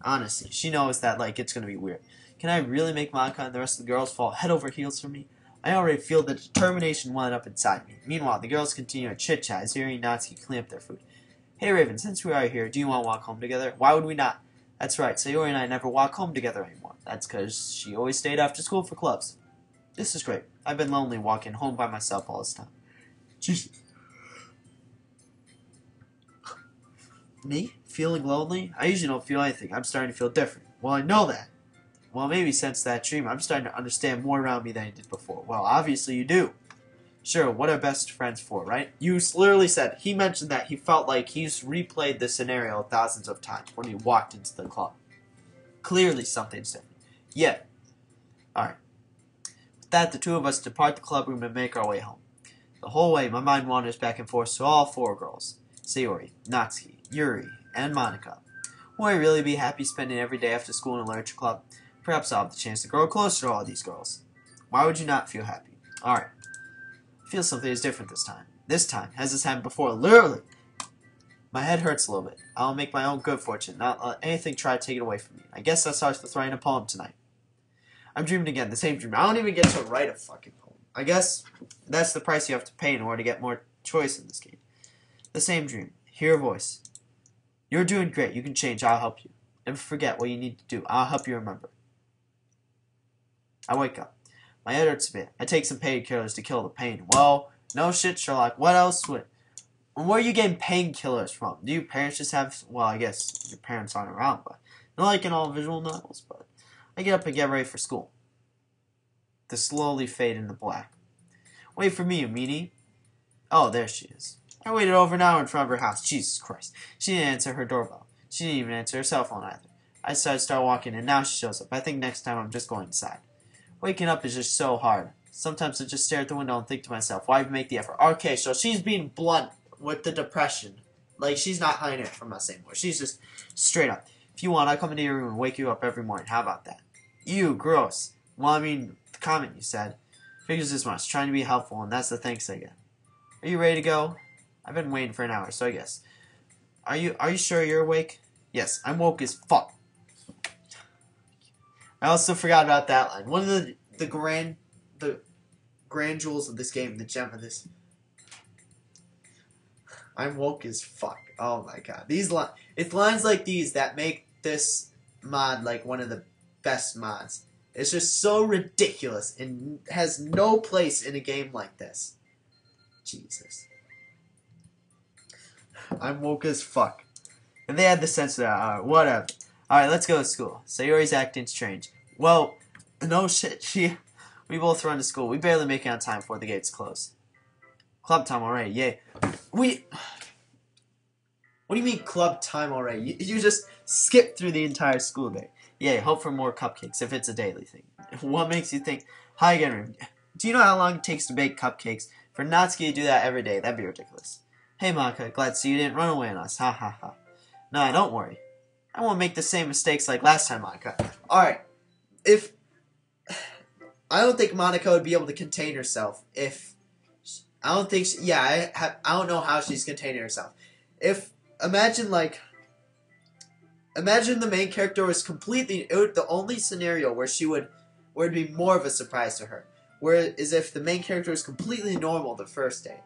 Honestly, she knows that, like, it's gonna be weird. Can I really make Monica and the rest of the girls fall head over heels for me? I already feel the determination welling up inside me. Meanwhile, the girls continue to chit-chat as Yuri and Natsuki clean up their food. Hey, Raven, since we are here, do you want to walk home together? Why would we not? That's right, Sayori and I never walk home together anymore. That's because she always stayed after school for clubs. This is great. I've been lonely walking home by myself all this time. Jesus. Me? Feeling lonely? I usually don't feel anything. I'm starting to feel different. Well, I know that. Well, maybe since that dream, I'm starting to understand more around me than I did before. Well, obviously you do. Sure, what are best friends for, right? You literally said, he mentioned that he felt like he's replayed this scenario thousands of times when he walked into the club. Clearly something's different. Yeah. Alright. With that, the 2 of us depart the club room and make our way home. The whole way, my mind wanders back and forth to all 4 girls. Sayori, Natsuki, Yuri, and Monica. Will I really be happy spending every day after school in a literature club? Perhaps I'll have the chance to grow closer to all these girls. Why would you not feel happy? Alright. I feel something is different this time. This time, as this happened before, literally. My head hurts a little bit. I'll make my own good fortune, not let anything try to take it away from me. I guess that starts with writing a poem tonight. I'm dreaming again, the same dream. I don't even get to write a fucking poem. I guess that's the price you have to pay in order to get more choice in this game. The same dream. Hear a voice. You're doing great. You can change. I'll help you. Never forget what you need to do. I'll help you remember. I wake up. My head hurts a bit. I take some painkillers to kill the pain. Well, no shit, Sherlock. What else would... Where are you getting painkillers from? Do your parents just have... Well, I guess your parents aren't around, but... Not like in all visual novels, but... I get up and get ready for school. To slowly fade into black. Wait for me, you meanie. Oh, there she is. I waited over an hour in front of her house. Jesus Christ. She didn't answer her doorbell. She didn't even answer her cell phone either. I decided to start walking, and now she shows up. I think next time I'm just going inside. Waking up is just so hard. Sometimes I just stare at the window and think to myself, why even make the effort? Okay, so she's being blunt with the depression. Like, she's not hiding it from us anymore. She's just straight up. If you want, I'll come into your room and wake you up every morning. How about that? You, gross. Well, I mean, the comment you said. Figures as much. Trying to be helpful, and that's the thanks I get. Are you ready to go? I've been waiting for an hour, so I guess. Are you sure you're awake? Yes, I'm woke as fuck. I also forgot about that line. One of the grand jewels of this game, the gem of this. I'm woke as fuck. Oh my god. It's lines like these that make this mod like one of the best mods. It's just so ridiculous and has no place in a game like this. Jesus. I'm woke as fuck. And they had the sense of that. Alright, whatever. Alright, let's go to school. Sayori's acting strange. Well, no shit. We both run to school. We barely make it on time before the gates close. Club time already. Yay. What do you mean club time already? You just skip through the entire school day. Yay, hope for more cupcakes if it's a daily thing. What makes you think... Hi again. Do you know how long it takes to bake cupcakes? For Natsuki to do that every day, that'd be ridiculous. Hey, Monica, glad to see you didn't run away on us. Ha ha ha. Nah, don't worry. I won't make the same mistakes like last time, Monica. Alright. I don't think Monica would be able to contain herself if... I don't think... I don't know how she's containing herself. Imagine the main character was completely... the only scenario where it'd be more of a surprise to her. Whereas if the main character was completely normal the first day.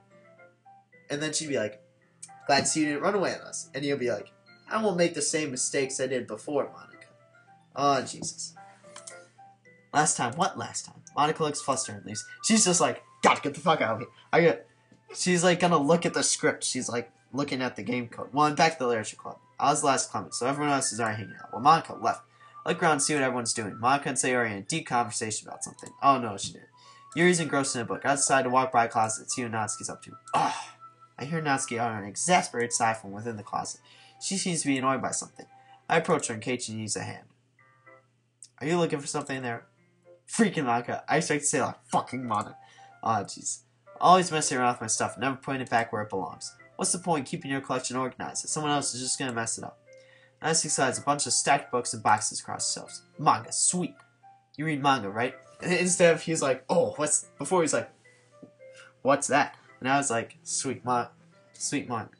And then she'd be like, glad to see you didn't run away on us. And you'll be like, I won't make the same mistakes I did before, Monica. Oh, Jesus. Last time? What last time? Monica looks flustered at least. She's just like, gotta get the fuck out of here. She's like gonna look at the script. She's like looking at the game code. Well, I'm back to the literature club. I was the last comment, so everyone else is already hanging out. Well, Monica left. I look around and see what everyone's doing. Monica and Sayori in a deep conversation about something. Oh no, she didn't. Yuri's engrossed in a book. I decided to walk by a closet and see what Natsuki's up to. Ugh. I hear Natsuki utter an exasperated sigh from within the closet. She seems to be annoyed by something. I approach her in case she needs a hand. Are you looking for something in there? Freaking Monica. I expect to say like, fucking Monica. Oh, jeez. Always messing around with my stuff, never putting it back where it belongs. What's the point keeping your collection organized if someone else is just going to mess it up? Natsuki slides a bunch of stacked books and boxes across the shelves. Manga, sweet. You read manga, right? And instead of he's like, oh, before he's like, what's that? And I was like, sweet manga.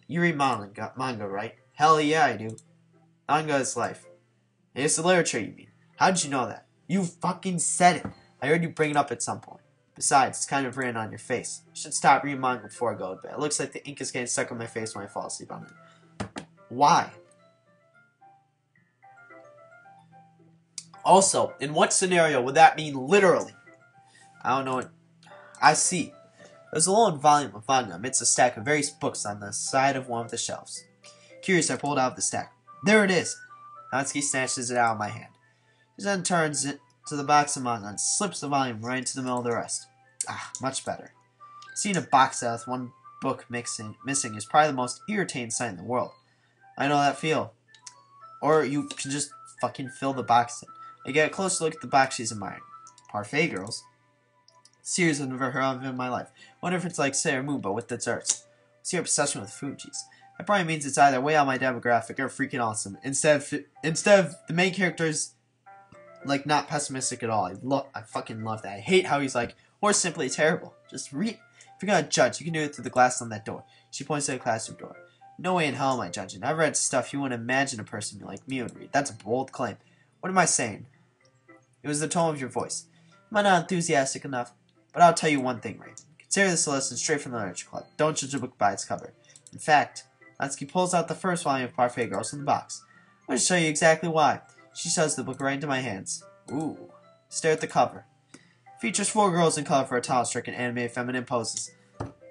You read manga, right? Hell yeah, I do. Manga is life. It's the literature, you mean. How did you know that? You fucking said it. I heard you bring it up at some point. Besides, it's kind of written on your face. I should stop reading manga before I go to bed. It looks like the ink is getting stuck on my face when I fall asleep on it. Why? Also, in what scenario would that mean literally? I don't know what... I see. There's a long volume of manga amidst a stack of various books on the side of one of the shelves. Curious, I pulled out the stack. There it is! Natsuki snatches it out of my hand. He then turns it to the box of manga and slips the volume right into the middle of the rest. Ah, much better. Seeing a box set with one book missing is probably the most irritating sight in the world. I know that feel. Or you can just fucking fill the box in. I get a closer look at the box she's admiring. Parfait Girls? Series I've never heard of in my life. Wonder if it's like Sailor Moon, but with desserts. What's your obsession with food, jeez? That probably means it's either way out my demographic or freaking awesome. Instead of the main character's like not pessimistic at all. I fucking love that. I hate how he's like, or simply terrible. Just read. If you're gonna judge, you can do it through the glass on that door. She points to the classroom door. No way in hell am I judging. I've read stuff you wouldn't imagine a person like me would read. That's a bold claim. What am I saying? It was the tone of your voice. Am I not enthusiastic enough? But I'll tell you one thing, Raven. Consider this a lesson straight from the literature club. Don't judge a book by its cover. In fact, Natsuki pulls out the first volume of Parfait Girls from the box. I'm going to show you exactly why. She shoves the book right into my hands. Ooh. Stare at the cover. Features 4 girls in color for a talent-stricken anime feminine poses.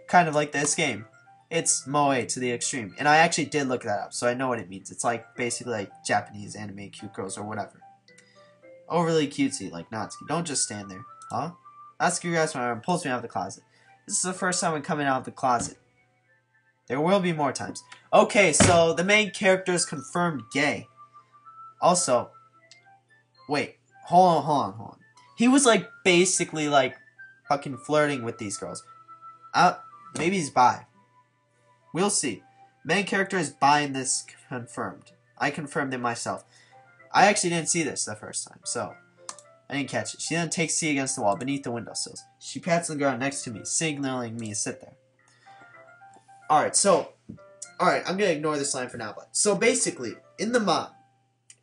Kind of like this game. It's moe to the extreme. And I actually did look that up, so I know what it means. It's like basically like Japanese anime cute girls or whatever. Overly cutesy, like Natsuki. Don't just stand there. Huh? Natsuki grabs my arm and pulls me out of the closet. This is the first time I'm coming out of the closet. There will be more times. Okay, so the main character is confirmed gay. Also, wait. Hold on. He was like basically like fucking flirting with these girls. Maybe he's bi. We'll see. Main character is buying this confirmed. I confirmed it myself. I actually didn't see this the first time, so I didn't catch it. She then takes C against the wall beneath the windowsills. She pats the ground next to me, signaling me to sit there. Alright, I'm going to ignore this line for now. But so basically, in the manga,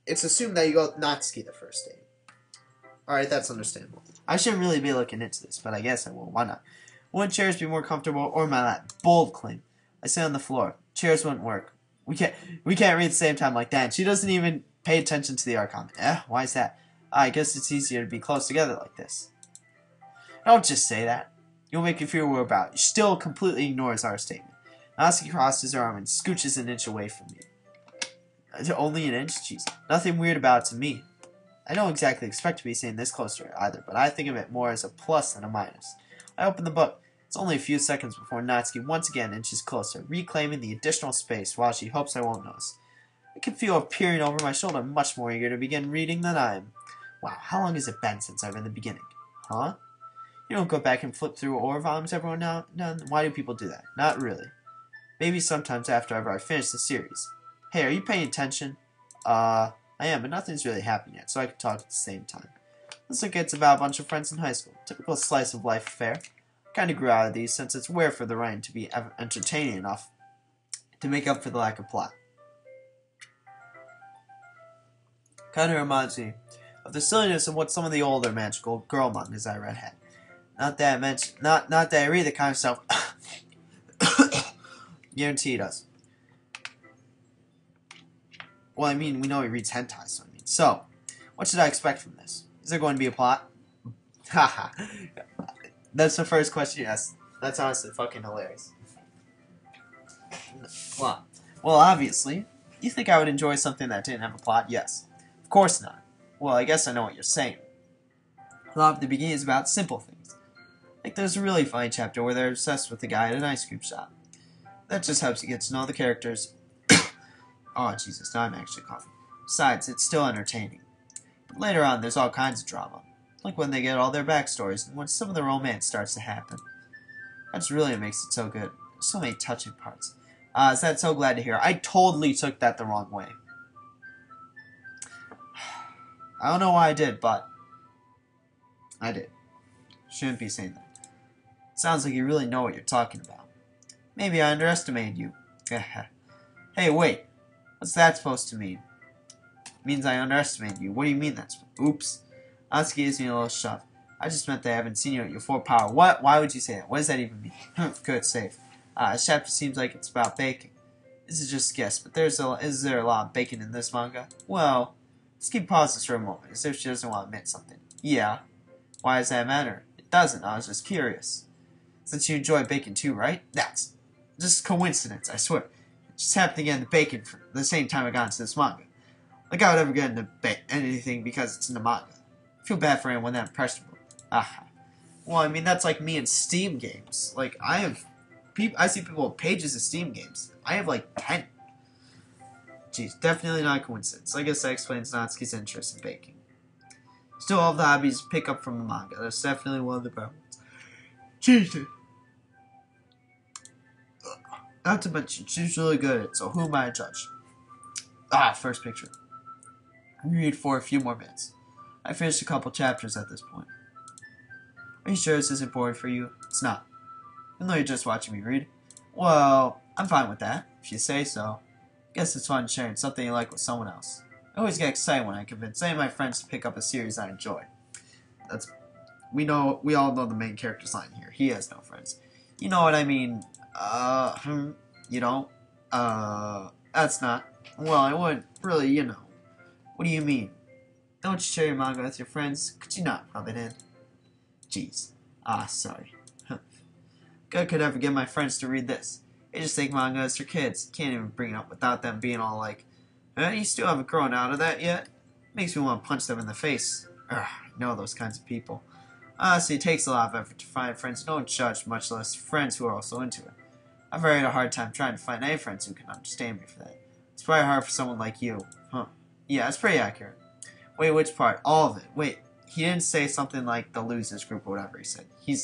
it's assumed that you go with Natsuki the first day. Alright, that's understandable. I shouldn't really be looking into this, but I guess I will. Why not? Wouldn't chairs be more comfortable or my lap? Bold claim. I sit on the floor. Chairs wouldn't work. We can't read at the same time like that. And she doesn't even pay attention to the art comment. Why is that? I guess it's easier to be close together like this. Don't just say that. You'll make you feel we're about. She still completely ignores our statement. Natsuki crosses her arm and scooches an inch away from me. Only an inch? Jeez. Nothing weird about it to me. I don't exactly expect to be sitting this close to her either, but I think of it more as a plus than a minus. I open the book. It's only a few seconds before Natsuki once again inches closer, reclaiming the additional space while she hopes I won't notice. I can feel her peering over my shoulder, much more eager to begin reading than I am. Wow, how long has it been since I've been in the beginning? Huh? You don't go back and flip through ore volumes every now and then? Why do people do that? Not really. Maybe sometimes after I finish the series. Hey, are you paying attention? I am, but nothing's really happening yet, so I can talk at the same time. This look it's about a bunch of friends in high school. Typical slice of life affair. Kinda grew out of these since it's rare for the writing to be entertaining enough to make up for the lack of plot. Kinda reminds me of the silliness of what some of the older magical girl mangas I read had. Not that I read the kind of stuff guarantee it does. Well, I mean, we know he reads hentai, so I mean. So, what should I expect from this? Is there going to be a plot? Haha. That's the first question you asked. That's honestly fucking hilarious. Plot. Well, obviously. You think I would enjoy something that didn't have a plot? Yes. Of course not. Well, I guess I know what you're saying. A lot of the beginning is about simple things. Like there's a really funny chapter where they're obsessed with the guy at an ice cream shop. That just helps you get to know the characters. Oh, Jesus, now I'm actually coughing. Besides, it's still entertaining. But later on, there's all kinds of drama. Like when they get all their backstories, and when some of the romance starts to happen. That's really what makes it so good. There's so many touching parts. Is that so glad to hear? I totally took that the wrong way. I don't know why I did, but I did. Shouldn't be saying that. Sounds like you really know what you're talking about. Maybe I underestimated you. Hey, wait. What's that supposed to mean? It means I underestimated you. What do you mean that's... Oops. Natsuki gives me a little shove. I just meant that I haven't seen you at your full power. What? Why would you say that? What does that even mean? Good, safe. This chapter seems like it's about baking. This is just a guess, but is there a lot of bacon in this manga? Well, let's keep pauses for a moment, as if she doesn't want to admit something. Yeah. Why does that matter? It doesn't. I was just curious. Since you enjoy bacon too, right? That's just coincidence, I swear. It just happened to get into bacon for the same time I got into this manga. Like I would ever get into anything because it's in the manga. I feel bad for anyone that impressionable. Aha. Well, I mean, that's like me in Steam games. Like, I see people with pages of Steam games. I have like 10. Jeez, definitely not a coincidence. I guess that explains Natsuki's interest in baking. Still all the hobbies pick up from the manga. That's definitely one of the problems. Jesus. Not to mention, she's really good at it, so who am I to judge? First picture. Read for a few more minutes. I finished a couple chapters at this point. Are you sure this isn't boring for you? It's not. Even though you're just watching me read. Well, I'm fine with that, if you say so. I guess it's fun sharing something you like with someone else. I always get excited when I convince any of my friends to pick up a series I enjoy. We all know the main character's line here. He has no friends. You know what I mean? You don't? That's not. Well, I wouldn't really, you know. What do you mean? Don't you share your manga with your friends? Could you not rub it in? Jeez. Sorry. I could ever get my friends to read this. They just think manga is for kids. Can't even bring it up without them being all like, you still haven't grown out of that yet? Makes me want to punch them in the face. I know those kinds of people. Honestly, it takes a lot of effort to find friends who don't judge, much less friends who are also into it. I've had a hard time trying to find any friends who can understand me for that. It's probably hard for someone like you. Huh. Yeah, it's pretty accurate. Wait, which part? All of it. Wait, he didn't say something like the losers group or whatever he said. He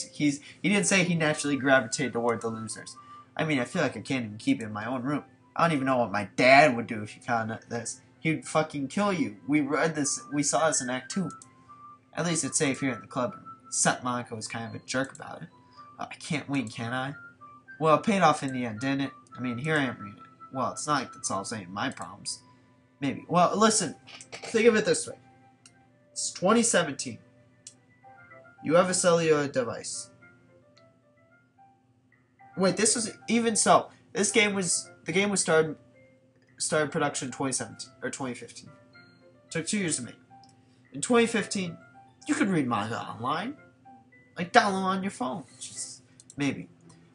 didn't say he naturally gravitated toward the losers. I mean, I feel like I can't even keep it in my own room. I don't even know what my dad would do if he found out this. He'd fucking kill you. We read this. We saw this in Act 2. At least it's safe here in the club room. Except Monica was kind of a jerk about it. I can't win, can I? Well, it paid off in the end, didn't it? I mean, here I am reading it. Well, it's not like that's all saying my problems. Maybe. Well, listen. Think of it this way. It's 2017. You have a cellular device. Wait, this was even so. The game was started production in 2017 or 2015. It took 2 years to make. In 2015, you could read manga online, like download on your phone. Just maybe,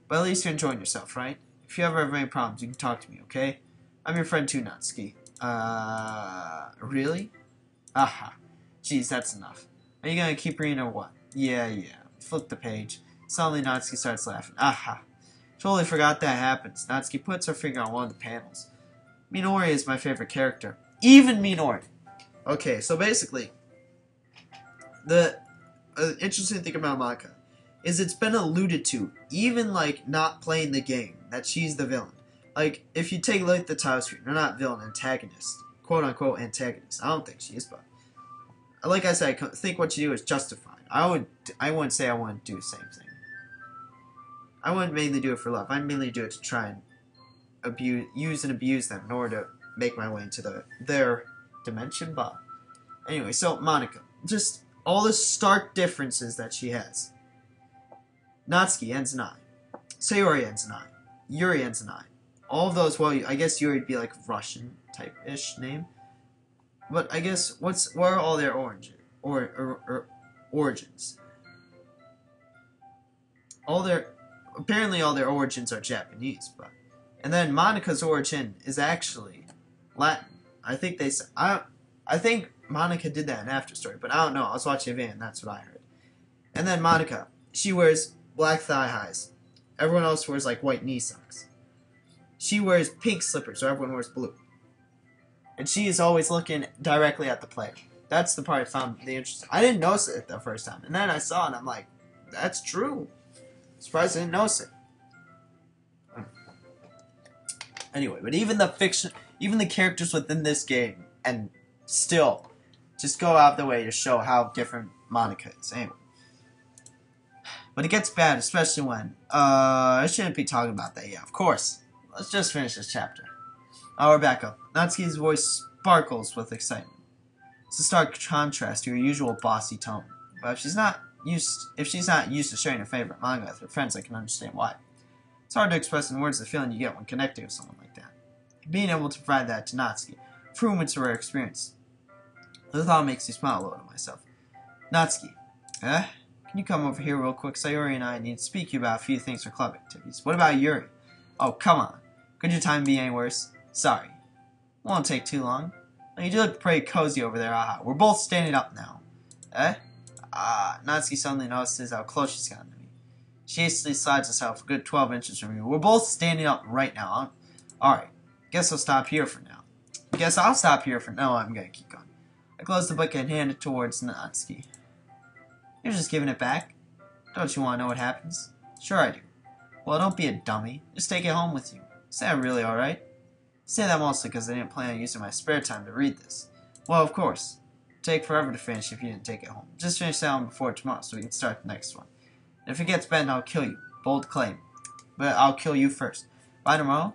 but at least you're enjoying yourself, right? If you ever have any problems, you can talk to me, okay? I'm your friend too, Natsuki. Really? Aha. Jeez, that's enough. Are you gonna keep reading or what? Yeah. Flip the page. Suddenly, Natsuki starts laughing. Aha. Totally forgot that happens. Natsuki puts her finger on one of the panels. Minori is my favorite character. Even Minori. Okay, so basically, the interesting thing about Maka is it's been alluded to, even like not playing the game, that she's the villain. Like, if you take a look at the title screen, they're not villain, antagonist. Quote unquote antagonist. I don't think she is, but like I said, I think what you do is justified. I wouldn't say I wouldn't do the same thing. I wouldn't mainly do it for love. I'd mainly do it to try and use and abuse them in order to make my way into their dimension. But anyway, so Monica, just all the stark differences that she has. Natsuki ends in I. Sayori ends in I. Yuri ends in I. All of those, well, I guess Yuri would be like a Russian type-ish name. But I guess, what are all their origins? Apparently all their origins are Japanese, but... And then Monica's origin is actually Latin. I think I think Monica did that in After Story, but I don't know. I was watching a video and that's what I heard. And then Monica, she wears black thigh highs. Everyone else wears like white knee socks. She wears pink slippers, so everyone wears blue. And she is always looking directly at the player. That's the part I found the interesting. I didn't notice it the first time, and then I saw it and I'm like, that's true. Surprised I didn't notice it. Anyway, but even the characters within this game, and still, just go out of the way to show how different Monica is. Anyway. But it gets bad, especially when, I shouldn't be talking about that yet, of course. Let's just finish this chapter. Oh, we're back up. Natsuki's voice sparkles with excitement. It's a stark contrast to her usual bossy tone. But if she's not used to sharing her favorite manga with her friends, I can understand why. It's hard to express in words the feeling you get when connecting with someone like that. Being able to provide that to Natsuki, for whom it's a rare experience. The thought makes me smile a little to myself. Natsuki, can you come over here real quick? Sayori and I need to speak to you about a few things for club activities. What about Yuri? Oh, come on. Could your time be any worse? Sorry. Won't take too long. You do look pretty cozy over there. Aha. We're both standing up now. Natsuki suddenly notices how close she's gotten to me. She hastily slides herself a good 12 inches from me. We're both standing up right now, huh? Alright. Guess I'll stop here for now. No, I'm gonna keep going. I close the book and hand it towards Natsuki. You're just giving it back? Don't you want to know what happens? Sure I do. Well, don't be a dummy. Just take it home with you. Is that really alright? I say that mostly because I didn't plan on using my spare time to read this. Well, of course. It'd take forever to finish if you didn't take it home. Just finish that one before tomorrow so we can start the next one. And if it gets bad, I'll kill you. Bold claim. But I'll kill you first. By tomorrow?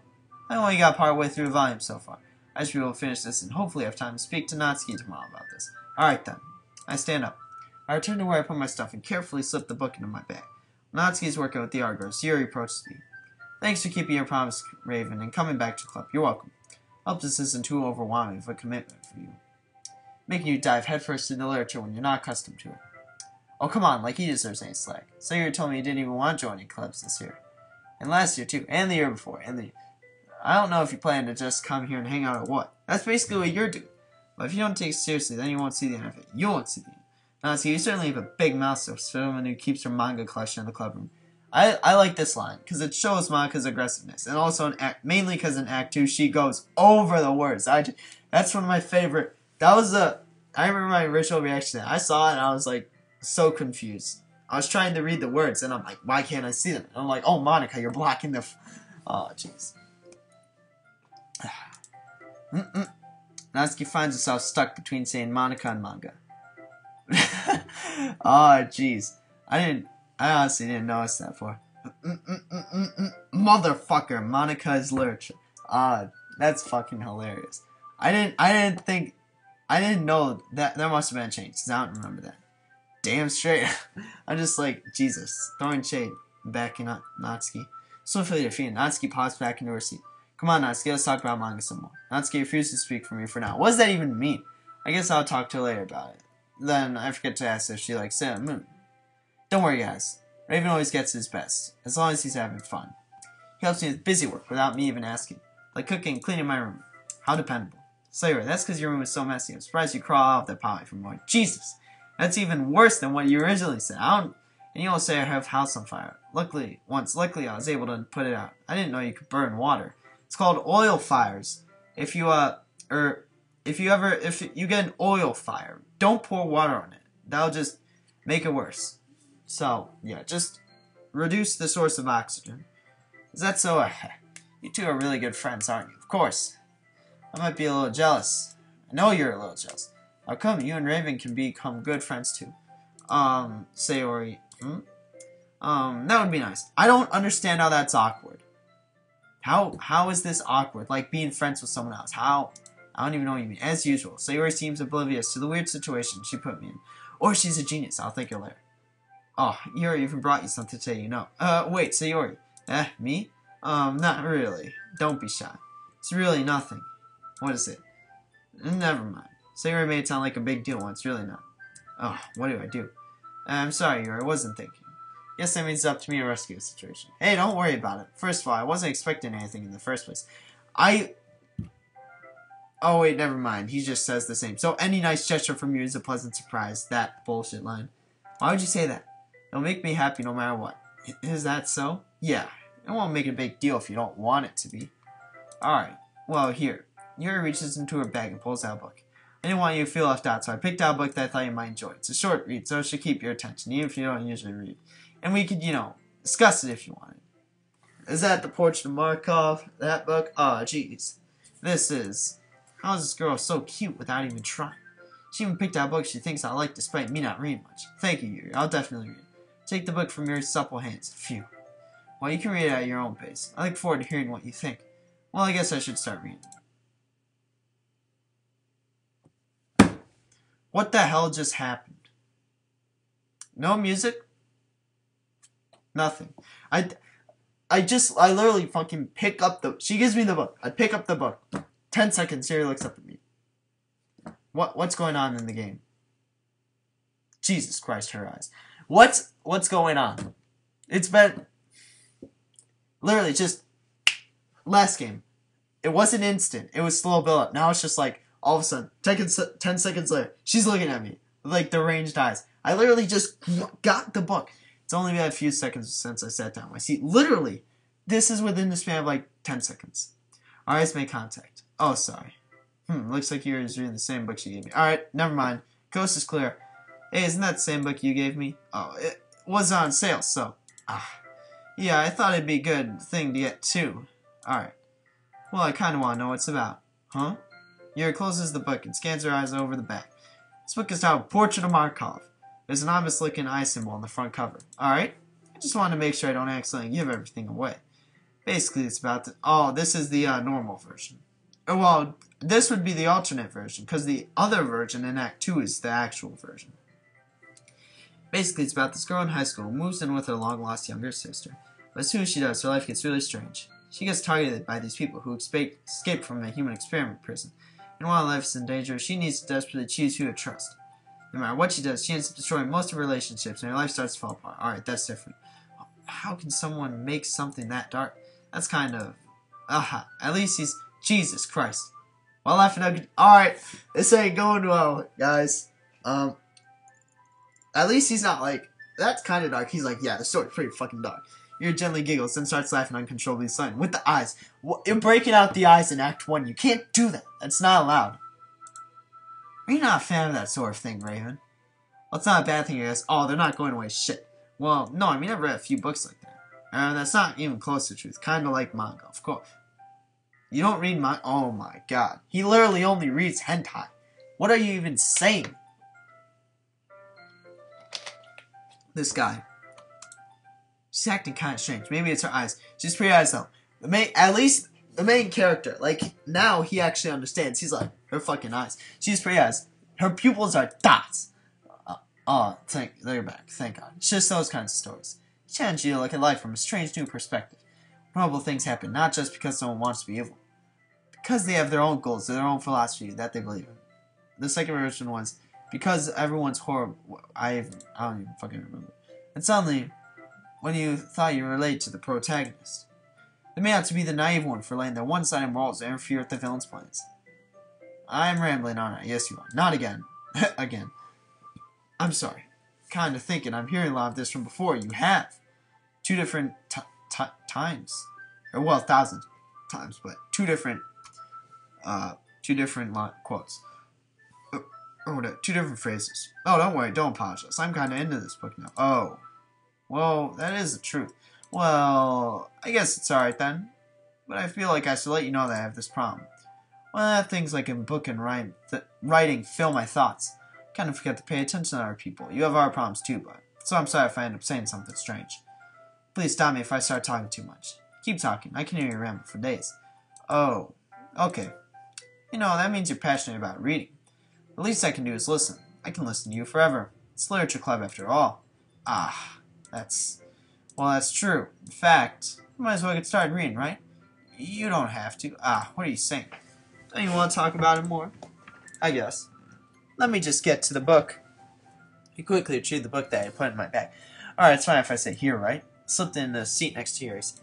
I only got part way through the volume so far. I should be able to finish this and hopefully have time to speak to Natsuki tomorrow about this. Alright then. I stand up. I return to where I put my stuff and carefully slip the book into my bag. Natsuki is working with the Argos. Yuri approaches me. Thanks for keeping your promise, Raven, and coming back to the club. You're welcome. Hope this isn't too overwhelming of a commitment for you. Making you dive headfirst into literature when you're not accustomed to it. Oh, come on, like he deserves any slack. Sayuri told me he didn't even want to join any clubs this year. And last year, too. And the year before. I don't know if you plan to just come here and hang out or what. That's basically what you're doing. But if you don't take it seriously, then you won't see the end of it. You won't see the end. Now, see, you certainly have a big mouth, so someone who keeps her manga collection in the club room. I like this line, because it shows Monica's aggressiveness. And also, mainly because in Act 2, she goes over the words. That's one of my favorite. I remember my original reaction to that. I saw it, and I was, like, so confused. I was trying to read the words, and I'm like, why can't I see them? And I'm like, oh, Monica, you're blocking the... Oh, jeez. Natsuki finds herself stuck between saying Monica and manga. Oh, jeez. I honestly didn't notice that before. Motherfucker, Monica is literature. That's fucking hilarious. I didn't know that there must have been a change, because I don't remember that. Damn straight. I'm just like, Jesus. Throwing shade. Backing up Natsuki. Swiftly defeated, Natsuki pops back into her seat. Come on, Natsuki, let's talk about manga some more. Natsuki refused to speak for me for now. What does that even mean? I guess I'll talk to her later about it. Then I forget to ask if she likes Sailor Moon. Don't worry, guys. Raven always gets his best, as long as he's having fun. He helps me with busy work without me even asking. Like cooking and cleaning my room. How dependable. Slayer, that's because your room is so messy. I'm surprised you crawl out of that potty for more. Jesus! That's even worse than what you originally said. And you don't say I have house on fire. Luckily I was able to put it out. I didn't know you could burn water. It's called oil fires. If you get an oil fire, don't pour water on it. That'll just make it worse. So, yeah, just reduce the source of oxygen. Is that so? You two are really good friends, aren't you? Of course. I might be a little jealous. I know you're a little jealous. How come you and Raven can become good friends too? Sayori. That would be nice. I don't understand how that's awkward. How is this awkward? Like being friends with someone else. How? I don't even know what you mean. As usual, Sayori seems oblivious to the weird situation she put me in. Or she's a genius. I'll thank her later. Oh, Yuri even brought you something today, you know. Wait, Sayori. Me? Not really. Don't be shy. It's really nothing. What is it? Never mind. Sayori made it sound like a big deal when it's really not. Oh, what do I do? I'm sorry, Yuri. I wasn't thinking. Guess that means it's up to me to rescue the situation. Hey, don't worry about it. First of all, I wasn't expecting anything in the first place. Oh, wait, never mind. He just says the same. So any nice gesture from you is a pleasant surprise. That bullshit line. Why would you say that? It'll make me happy no matter what. Is that so? Yeah. It won't make a big deal if you don't want it to be. Alright. Well, here. Yuri reaches into her bag and pulls out a book. I didn't want you to feel left out, so I picked out a book that I thought you might enjoy. It's a short read, so it should keep your attention, even if you don't usually read. And we could, discuss it if you wanted. Is that The Portrait of Markov? That book? Oh, jeez. This is... How is this girl so cute without even trying? She even picked out a book she thinks I like despite me not reading much. Thank you, Yuri. I'll definitely read it. Take the book from Yuri's supple hands. Phew. Well, you can read it at your own pace. I look forward to hearing what you think. Well, I guess I should start reading. What the hell just happened? No music? Nothing. I literally fucking pick up the... She gives me the book. I pick up the book. 10 seconds, Yuri looks up at me. What's going on in the game? Jesus Christ, her eyes. What's going on? It's been... Literally, just... Last game. It wasn't instant. It was slow build-up. Now it's just like, all of a sudden, 10 seconds later, she's looking at me with, like, deranged eyes. I literally just got the book. It's only been a few seconds since I sat down in my seat. Literally, this is within the span of, like, 10 seconds. Our eyes make contact. Oh, sorry. Looks like you're reading the same book she gave me. Alright, never mind. Coast is clear. Hey, isn't that the same book you gave me? Oh, it was on sale, so... Yeah, I thought it'd be a good thing to get, too. Alright. Well, I kinda wanna know what it's about. Huh? Yuri closes the book and scans her eyes over the back. This book is titled Portrait of Markov. There's an ominous-looking eye symbol on the front cover. Alright? I just wanted to make sure I don't accidentally give everything away. Basically, it's about the... Oh, this is the normal version. Well, this would be the alternate version, because the other version in Act 2 is the actual version. Basically, it's about this girl in high school who moves in with her long-lost younger sister. But as soon as she does, her life gets really strange. She gets targeted by these people who escape from a human experiment prison. And while life is in danger, she needs to desperately choose who to trust. No matter what she does, she ends up destroying most of her relationships, and her life starts to fall apart. Alright, that's different. How can someone make something that dark? That's kind of... At least he's... Jesus Christ. While laughing at... Alright, this ain't going well, guys. At least he's not like... That's kind of dark. He's like, yeah, the story's pretty fucking dark. Yuri gently giggles, then starts laughing uncontrollably, suddenly, with the eyes. You're breaking out the eyes in Act 1. You can't do that. That's not allowed. Are you not a fan of that sort of thing, Raven? Well, it's not a bad thing, I guess. Oh, they're not going away. Shit. Well, no, I mean, I've read a few books like that. That's not even close to the truth. Kind of like manga, of course. You don't read my... Oh my god. He literally only reads hentai. What are you even saying? This guy. She's acting kind of strange. Maybe it's her eyes. She's pretty eyes though. At least the main character. Like, now he actually understands. He's like, her fucking eyes. She's pretty eyes. Her pupils are dots. They're back. Thank God. It's just those kinds of stories. Challenge you to look at life from a strange new perspective. Horrible things happen, not just because someone wants to be evil. Because they have their own goals, their own philosophy that they believe in. The second version was, because everyone's horrible. I don't even fucking remember. And suddenly, when you thought you related to the protagonist, they may have to be the naive one for laying their one-sided morals that interfere with the villain's plans. I'm rambling, aren't I? Yes, you are. Not again. Again. I'm sorry. Kinda thinking I'm hearing a lot of this from before. You have. 2 different times. Or, well, 1,000 times, but 2 different quotes. Or whatever. 2 different phrases. Oh, don't worry. Don't apologize. I'm kinda into this book now. Oh. Well, that is the truth. Well, I guess it's alright then. But I feel like I should let you know that I have this problem. When I have things like in book and writing fill my thoughts, I kind of forget to pay attention to other people. You have our problems too, but so I'm sorry if I end up saying something strange. Please stop me if I start talking too much. Keep talking. I can hear you ramble for days. Oh, okay. You know, that means you're passionate about reading. The least I can do is listen. I can listen to you forever. It's literature club after all. Ah, that's true. In fact, you might as well get started reading, right? You don't have to. Ah, what are you saying? Don't you want to talk about it more? I guess. Let me just get to the book. He quickly retrieved the book that I put in my bag. Alright, it's fine if I say here, right? Slipped in the seat next to yours.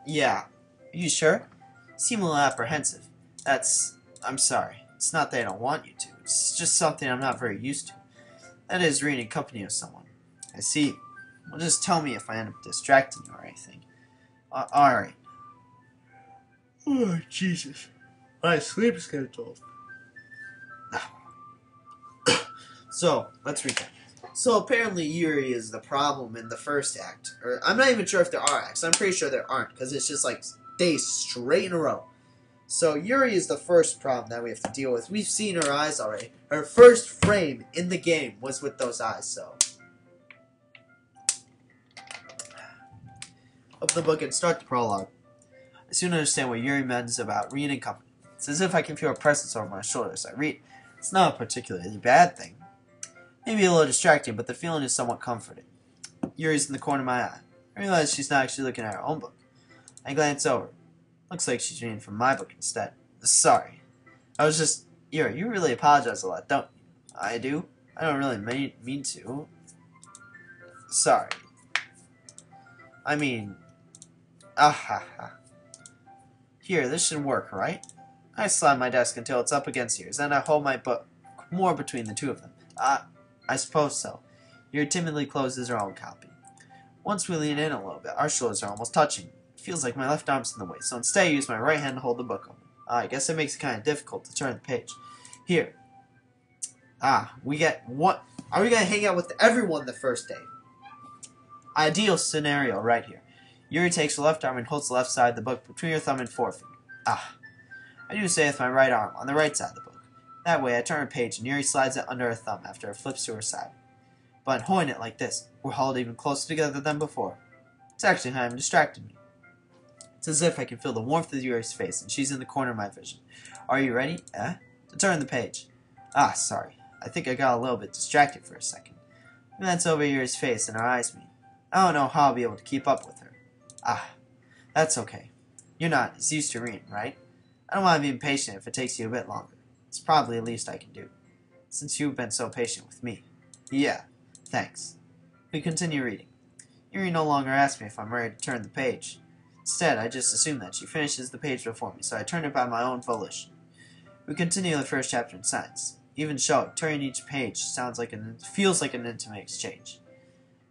Yeah. Are you sure? You seem a little apprehensive. I'm sorry. It's not that I don't want you to. It's just something I'm not very used to. That is reading in company of someone. I see. Well, just tell me if I end up distracting you or anything. Alright. Oh, Jesus. My sleep schedule. So, let's recap. So, apparently Yuri is the problem in the first act. Or, I'm not even sure if there are acts. I'm pretty sure there aren't, because it's just like days straight in a row. So, Yuri is the first problem that we have to deal with. We've seen her eyes already. Her first frame in the game was with those eyes, so. Open the book and start the prologue. I soon understand what Yuri meant about reading company. It's as if I can feel a presence over my shoulder as I read. It's not a particularly bad thing. Maybe a little distracting, but the feeling is somewhat comforting. Yuri's in the corner of my eye. I realize she's not actually looking at her own book. I glance over. Looks like she's reading from my book instead. Sorry. I was just... Yuri, you really apologize a lot, don't you? I do? I don't really mean to. Sorry. I mean... Here, this should work, right? I slide my desk until it's up against yours, then I hold my book more between the two of them. I suppose so. Yuri timidly closes her own copy. Once we lean in a little bit, our shoulders are almost touching. It feels like my left arm's in the way, so instead I use my right hand to hold the book open. I guess it makes it kind of difficult to turn the page. Here. We get what? Are we going to hang out with everyone the first day? Ideal scenario right here. Yuri takes her left arm and holds the left side of the book between her thumb and forefinger. I do say with my right arm, on the right side of the book. That way I turn a page and Yuri slides it under her thumb after it flips to her side. But holding it like this, we're huddled even closer together than before. It's actually kind of distracting me. It's as if I can feel the warmth of Yuri's face and she's in the corner of my vision. Are you ready? To turn the page. Sorry. I think I got a little bit distracted for a second. I glance over Yuri's face and her eyes meet. I don't know how I'll be able to keep up with her. That's okay. You're not as used to reading, right? I don't want to be impatient if it takes you a bit longer. It's probably the least I can do. Since you've been so patient with me. Yeah, thanks. We continue reading. Yuri no longer asks me if I'm ready to turn the page. Instead, I just assume that she finishes the page before me, so I turn it by my own volition. We continue the first chapter in silence. Even so, turning each page feels like an intimate exchange.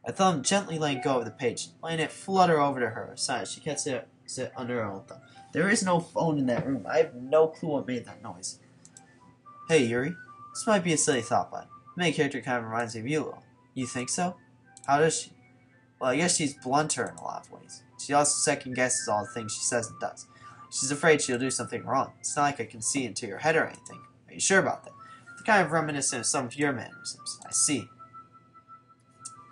My thumb gently letting go of the page, letting it flutter over to her side. She gets it under her own thumb. There is no phone in that room. I have no clue what made that noise. Hey, Yuri. This might be a silly thought, but the main character kind of reminds me of you a little. You think so? How does she? Well, I guess she's blunter in a lot of ways. She also second-guesses all the things she says and does. She's afraid she'll do something wrong. It's not like I can see into your head or anything. Are you sure about that? The kind of reminiscent of some of your mannerisms. I see.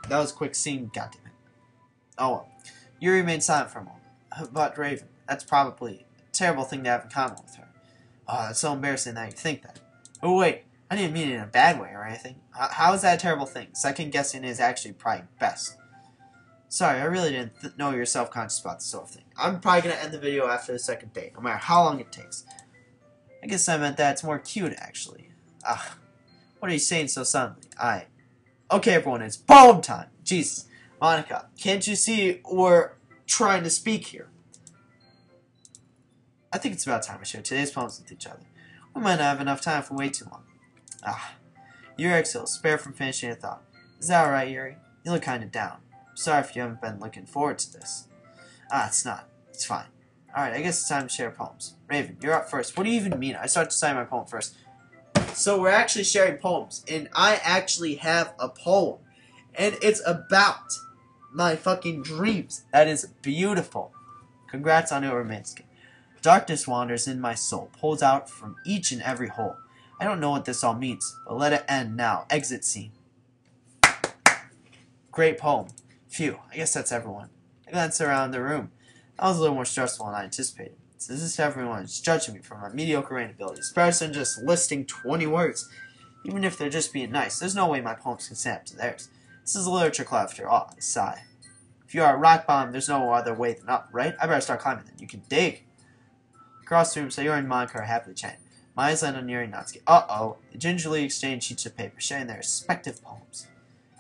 That was a quick scene, goddammit. Oh well. You remained silent for a moment. But Raven, that's probably a terrible thing to have in common with her. Oh, it's so embarrassing that you think that. Oh wait, I didn't mean it in a bad way or anything. How is that a terrible thing? Second guessing is actually probably best. Sorry, I really didn't know you're self-conscious about this sort of thing. I'm probably going to end the video after the second date, no matter how long it takes. I guess I meant that it's more cute, actually. Ugh. What are you saying so suddenly? Okay, everyone, it's poem time. Jesus. Monica, can't you see we're trying to speak here? I think it's about time we share today's poems with each other. We might not have enough time for way too long. Yuri Exhale, spare from finishing a thought. Is that alright, Yuri? You look kinda down. Sorry if you haven't been looking forward to this. It's not. It's fine. Alright, I guess it's time to share poems. Raven, you're up first. What do you even mean? I start to cite my poem first. So we're actually sharing poems, and I actually have a poem. And it's about my fucking dreams. That is beautiful. Congrats on it, Romansky. Darkness wanders in my soul, pulls out from each and every hole. I don't know what this all means, but let it end now. Exit scene. Great poem. Phew, I guess that's everyone. I glanced around the room. That was a little more stressful than I anticipated. Since this everyone is judging me for my mediocre writing abilities, rather than just listing 20 words. Even if they're just being nice, there's no way my poems can stand up to theirs. This is a literature club after all, I sigh. If you are at rock bottom, there's no other way than up, right? I better start climbing then. You can dig. Across the room, Sayori and Monica are happily chatting. My eyes land on Yuri and Natsuki. Uh-oh. They gingerly exchange sheets of paper, sharing their respective poems.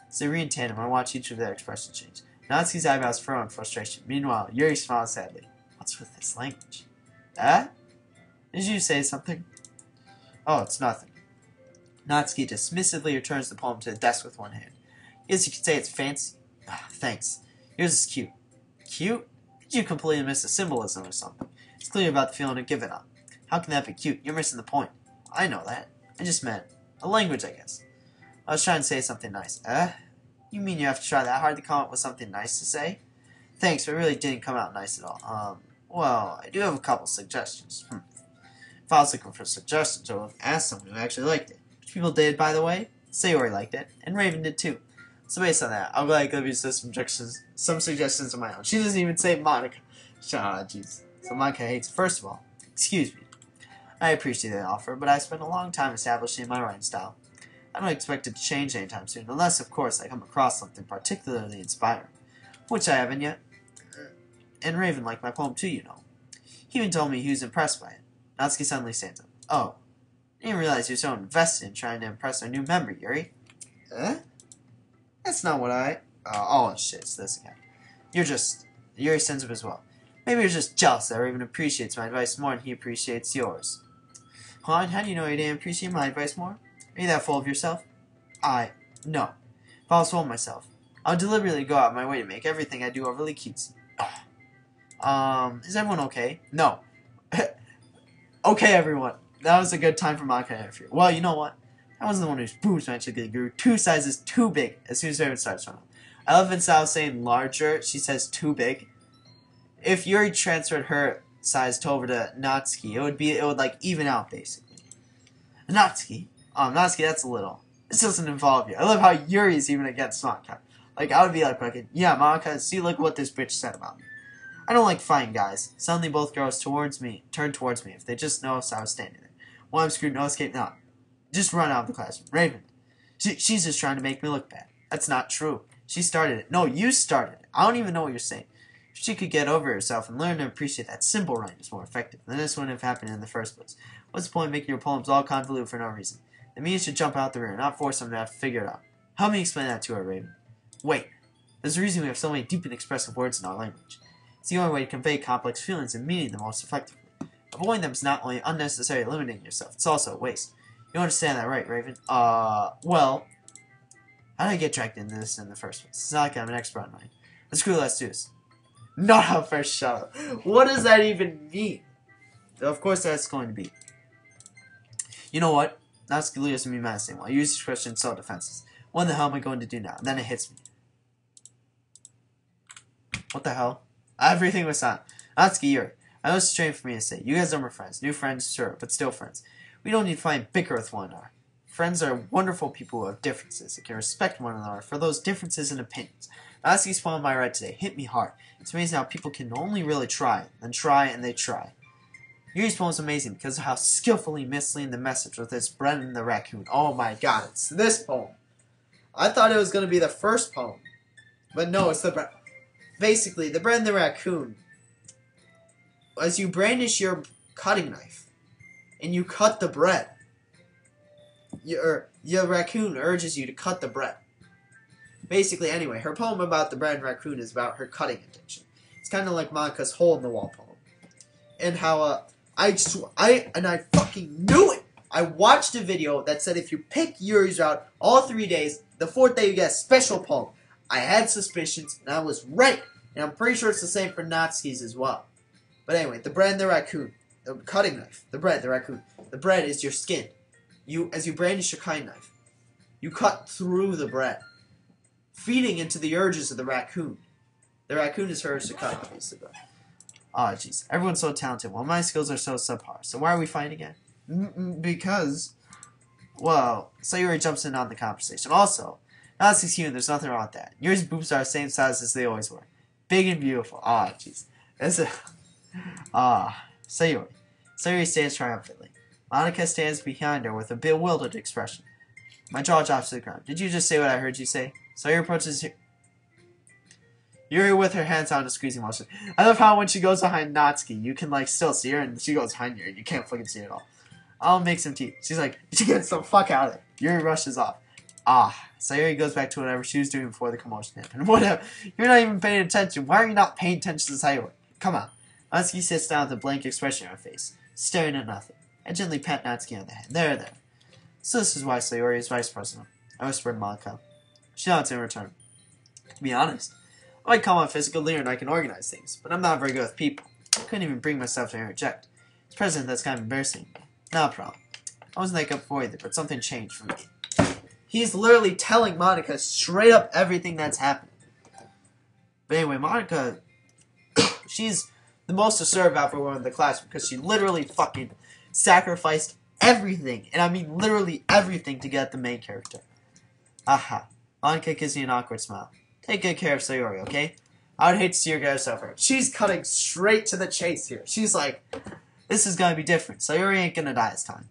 As they read in tandem, I watch each of their expressions change. Natsuki's eyebrows furrow in frustration. Meanwhile, Yuri smiles sadly. What's with this language? Did you say something? Oh, it's nothing. Natsuki dismissively returns the poem to the desk with one hand. Guess you could say it's fancy. Thanks. Yours is cute. Cute? Did you completely miss the symbolism or something? It's clear about the feeling of giving up. How can that be cute? You're missing the point. I know that. I just meant a language, I guess. I was trying to say something nice. You mean you have to try that hard to come up with something nice to say? Thanks, but it really didn't come out nice at all. Well, I do have a couple suggestions. If I was looking for suggestions, I would have asked someone who actually liked it. Which people did, by the way. Sayori liked it, and Raven did too. So based on that, I'll go give you some suggestions of my own. She doesn't even say Monica. Jeez. So Monica hates it. First of all, excuse me. I appreciate the offer, but I spent a long time establishing my writing style. I don't expect it to change anytime soon, unless, of course, I come across something particularly inspiring. Which I haven't yet. And Raven liked my poem too, you know. He even told me he was impressed by it. Natsuki suddenly stands up. Oh, I didn't realize you're so invested in trying to impress our new member, Yuri. That's not what oh shit, it's this again. Yuri stands up as well. Maybe you're just jealous that Raven appreciates my advice more than he appreciates yours. Huh? How do you know you didn't appreciate my advice more? Are you that full of yourself? No. If I was full of myself, I would deliberately go out of my way to make everything I do overly cutesy. Is everyone okay? No. Okay, everyone. That was a good time for Monica to interfere. Well, you know what? I wasn't the one whose boobs magically grew 2 sizes too big as soon as Raven starts running. I love instead of saying larger, she says too big. If Yuri transferred her size over to Natsuki, it would like even out basically. Natsuki? Natsuki, that's a little. This doesn't involve you. I love how Yuri's even against Monica. Like, I would be like, fucking, yeah, Monica, see, look what this bitch said about me. I don't like fighting guys. Suddenly both girls turn towards me if they just notice I was standing there. Well, I'm screwed, no escape, no. Just run out of the classroom. Raven, she's just trying to make me look bad. That's not true. She started it. No, you started it. I don't even know what you're saying. If she could get over herself and learn to appreciate that simple rhyme is more effective, then this wouldn't have happened in the first place. What's the point of making your poems all convoluted for no reason? That means you should jump out the room, not force them to have to figure it out. Help me explain that to her, Raven. Wait. There's a reason we have so many deep and expressive words in our language. It's the only way to convey complex feelings and meaning the most effectively. Avoiding them is not only unnecessarily limiting yourself, it's also a waste. You understand that, right, Raven? Well, how did I get dragged into this in the first place? It's not like I'm an expert on mine. Let's do this. Not a first shot. What does that even mean? Of course that's going to be. You know what? Natsuki leaves me menacing while I use discretion in self-defenses. What the hell am I going to do now? And then it hits me. What the hell? Everything was silent. Natsuki, Yuri. I know it's strange for me to say. You guys are my friends. New friends, sure, but still friends. We don't need to find bicker with one another. Friends are wonderful people who have differences and can respect one another for those differences and opinions. Natsuki's poem I read today hit me hard. It's amazing how people can only really try, then try, and they try. Yuri's poem is amazing because of how skillfully misleading the message with its bread and the raccoon. Oh my god, it's this poem. I thought it was going to be the first poem. But no, it's the bread. Basically, the bread and the raccoon. As you brandish your cutting knife, and you cut the bread, your raccoon urges you to cut the bread. Basically, anyway, her poem about the bread and raccoon is about her cutting addiction. It's kind of like Monika's hole in the wall poem, and how I fucking knew it. I watched a video that said if you pick Yuri's route all 3 days, the 4th day you get a special poem. I had suspicions, and I was right, and I'm pretty sure it's the same for Natsuki's as well. But anyway, the bread and the raccoon, the cutting knife, the bread, the raccoon. The bread is your skin. As you brandish your cutting knife, you cut through the bread, feeding into the urges of the raccoon. The raccoon is hers to cut, obviously. But oh, jeez, everyone's so talented. Well, my skills are so subpar. So why are we fighting again? Because, well, Sayuri jumps in on the conversation. Also, Natsuki's human. There's nothing wrong with that. Yuri's boobs are the same size as they always were, big and beautiful. Ah, jeez, Sayuri. Sayuri stands triumphantly. Monika stands behind her with a bewildered expression. My jaw drops to the ground. Did you just say what I heard you say? Sayuri approaches Yuri with her hands on a squeezing motion. I love how when she goes behind Natsuki, you can like still see her, and she goes behind you, and you can't fucking see her at all. I'll make some tea. She's like, she gets the fuck out of there. Yuri rushes off. Sayuri goes back to whatever she was doing before the commotion happened. Whatever. You're not even paying attention. Why are you not paying attention to Sayuri? Come on. Natsuki sits down with a blank expression on her face, staring at nothing. I gently pat Natsuki on the head. There. So this is why Sayuri is vice president. I whispered to Monika. She nods in return. To be honest, I might call my physical leader and I can organize things, but I'm not very good with people. I couldn't even bring myself to interject. As president, that's kind of embarrassing. Not a problem. I wasn't that good before either, but something changed for me. He's literally telling Monika straight up everything that's happening. But anyway, Monika, she's the most assertive out of everyone in the class because she literally fucking sacrificed everything, and I mean literally everything, to get the main character. Aha. Monika gives me an awkward smile. Take good care of Sayuri, okay? I would hate to see her get herself hurt. She's cutting straight to the chase here. She's like, this is gonna be different. Sayuri ain't gonna die this time.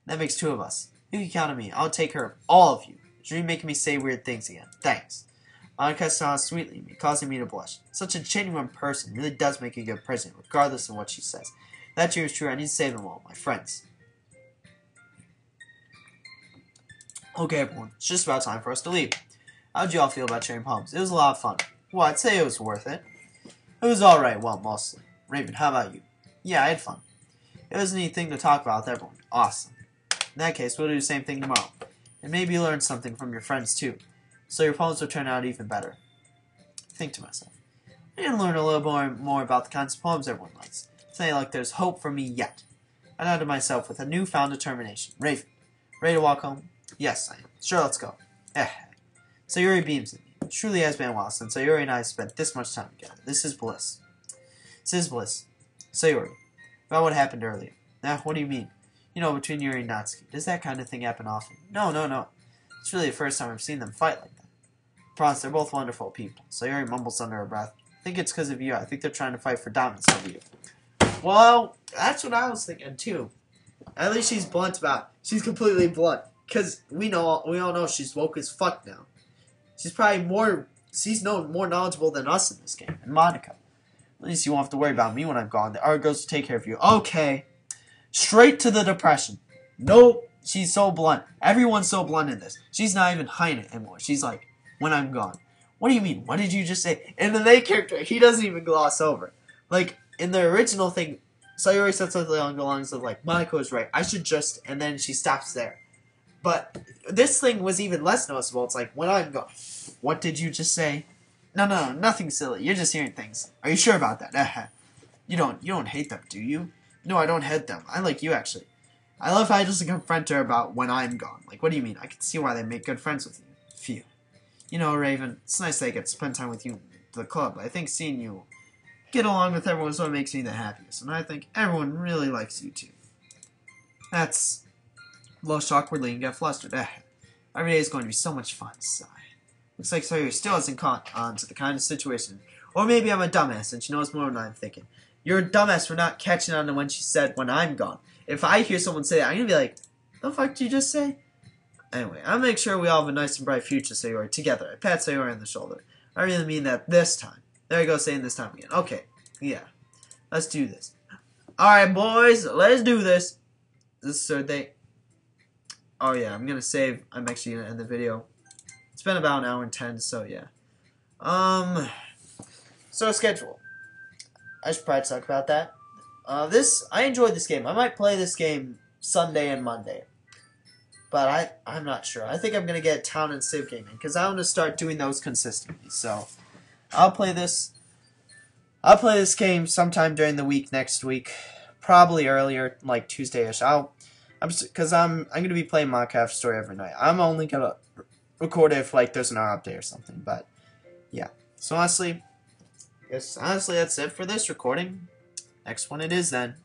That makes 2 of us. You can count on me. I'll take care of all of you. You're making me say weird things again. Thanks. Monika smiles sweetly at me, causing me to blush. Such a genuine person really does make a good president, regardless of what she says. If that is true, I need to save them all, my friends. Okay, everyone. It's just about time for us to leave. How'd you all feel about sharing poems? It was a lot of fun. Well, I'd say it was worth it. It was alright, well, mostly. Raven, how about you? Yeah, I had fun. It was a neat thing to talk about with everyone. Awesome. In that case, we'll do the same thing tomorrow. And maybe you learn something from your friends, too. So your poems will turn out even better. I think to myself. I need to learn a little more about the kinds of poems everyone likes. Say like there's hope for me yet. I nodded to myself with a newfound determination. Raven, ready to walk home? Yes, I am. Sure, let's go. Sayuri beams at me. It truly has been a while since Sayuri and I have spent this much time together. This is bliss. This is bliss. Sayuri, about what happened earlier. Now, what do you mean? You know, between Yuri and Natsuki. Does that kind of thing happen often? No. It's really the first time I've seen them fight like that. I promise, they're both wonderful people. Sayuri mumbles under her breath. I think it's because of you. I think they're trying to fight for dominance over you. Well, that's what I was thinking, too. At least she's blunt about it. She's completely blunt. Because we all know she's woke as fuck now. She's probably more knowledgeable than us in this game. And Monika. At least you won't have to worry about me when I'm gone. The art girls will take care of you. Okay. Straight to the depression. Nope. She's so blunt. Everyone's so blunt in this. She's not even hiding it anymore. She's like, when I'm gone. What do you mean? What did you just say? And the main character, he doesn't even gloss over it. Like, in the original thing, Sayuri said something along the lines of, like, Monika was right. I should just... And then she stops there. But this thing was even less noticeable. It's like, when I'm gone. What did you just say? No, nothing silly. You're just hearing things. Are you sure about that? You don't hate them, do you? No, I don't hate them. I like you, actually. I love how I just confront her about when I'm gone. Like, what do you mean? I can see why they make good friends with you. Phew. You know, Raven, it's nice that I get to spend time with you at the club. I think seeing you get along with everyone is what makes me the happiest. And I think everyone really likes you too. That's blush awkwardly and get flustered. Every day is going to be so much fun. Sigh. Looks like Sawyer still hasn't caught on to the kind of situation. Or maybe I'm a dumbass and she knows more than I'm thinking. You're a dumbass for not catching on to when she said when I'm gone. If I hear someone say that, I'm going to be like, the fuck did you just say? Anyway, I'll make sure we all have a nice and bright future, Sayori, together. I pat Sayori on the shoulder. I really mean that this time. There you go, saying this time again. Okay, yeah. Let's do this. Alright, boys, let's do this. This is the third day. Oh, yeah, I'm gonna save. I'm actually gonna end the video. It's been about an hour and 10, so yeah. So schedule. I should probably talk about that. I enjoyed this game. I might play this game Sunday and Monday. But I'm not sure. I think I'm going to get Town and Civ Gaming, because I want to start doing those consistently. So, I'll play this game sometime during the week next week. Probably earlier, like Tuesday-ish. Because I'm going to be playing Minecraft Story every night. I'm only going to record it if, like, there's an hour update or something. But, yeah. So, honestly, that's it for this recording. Next one it is then.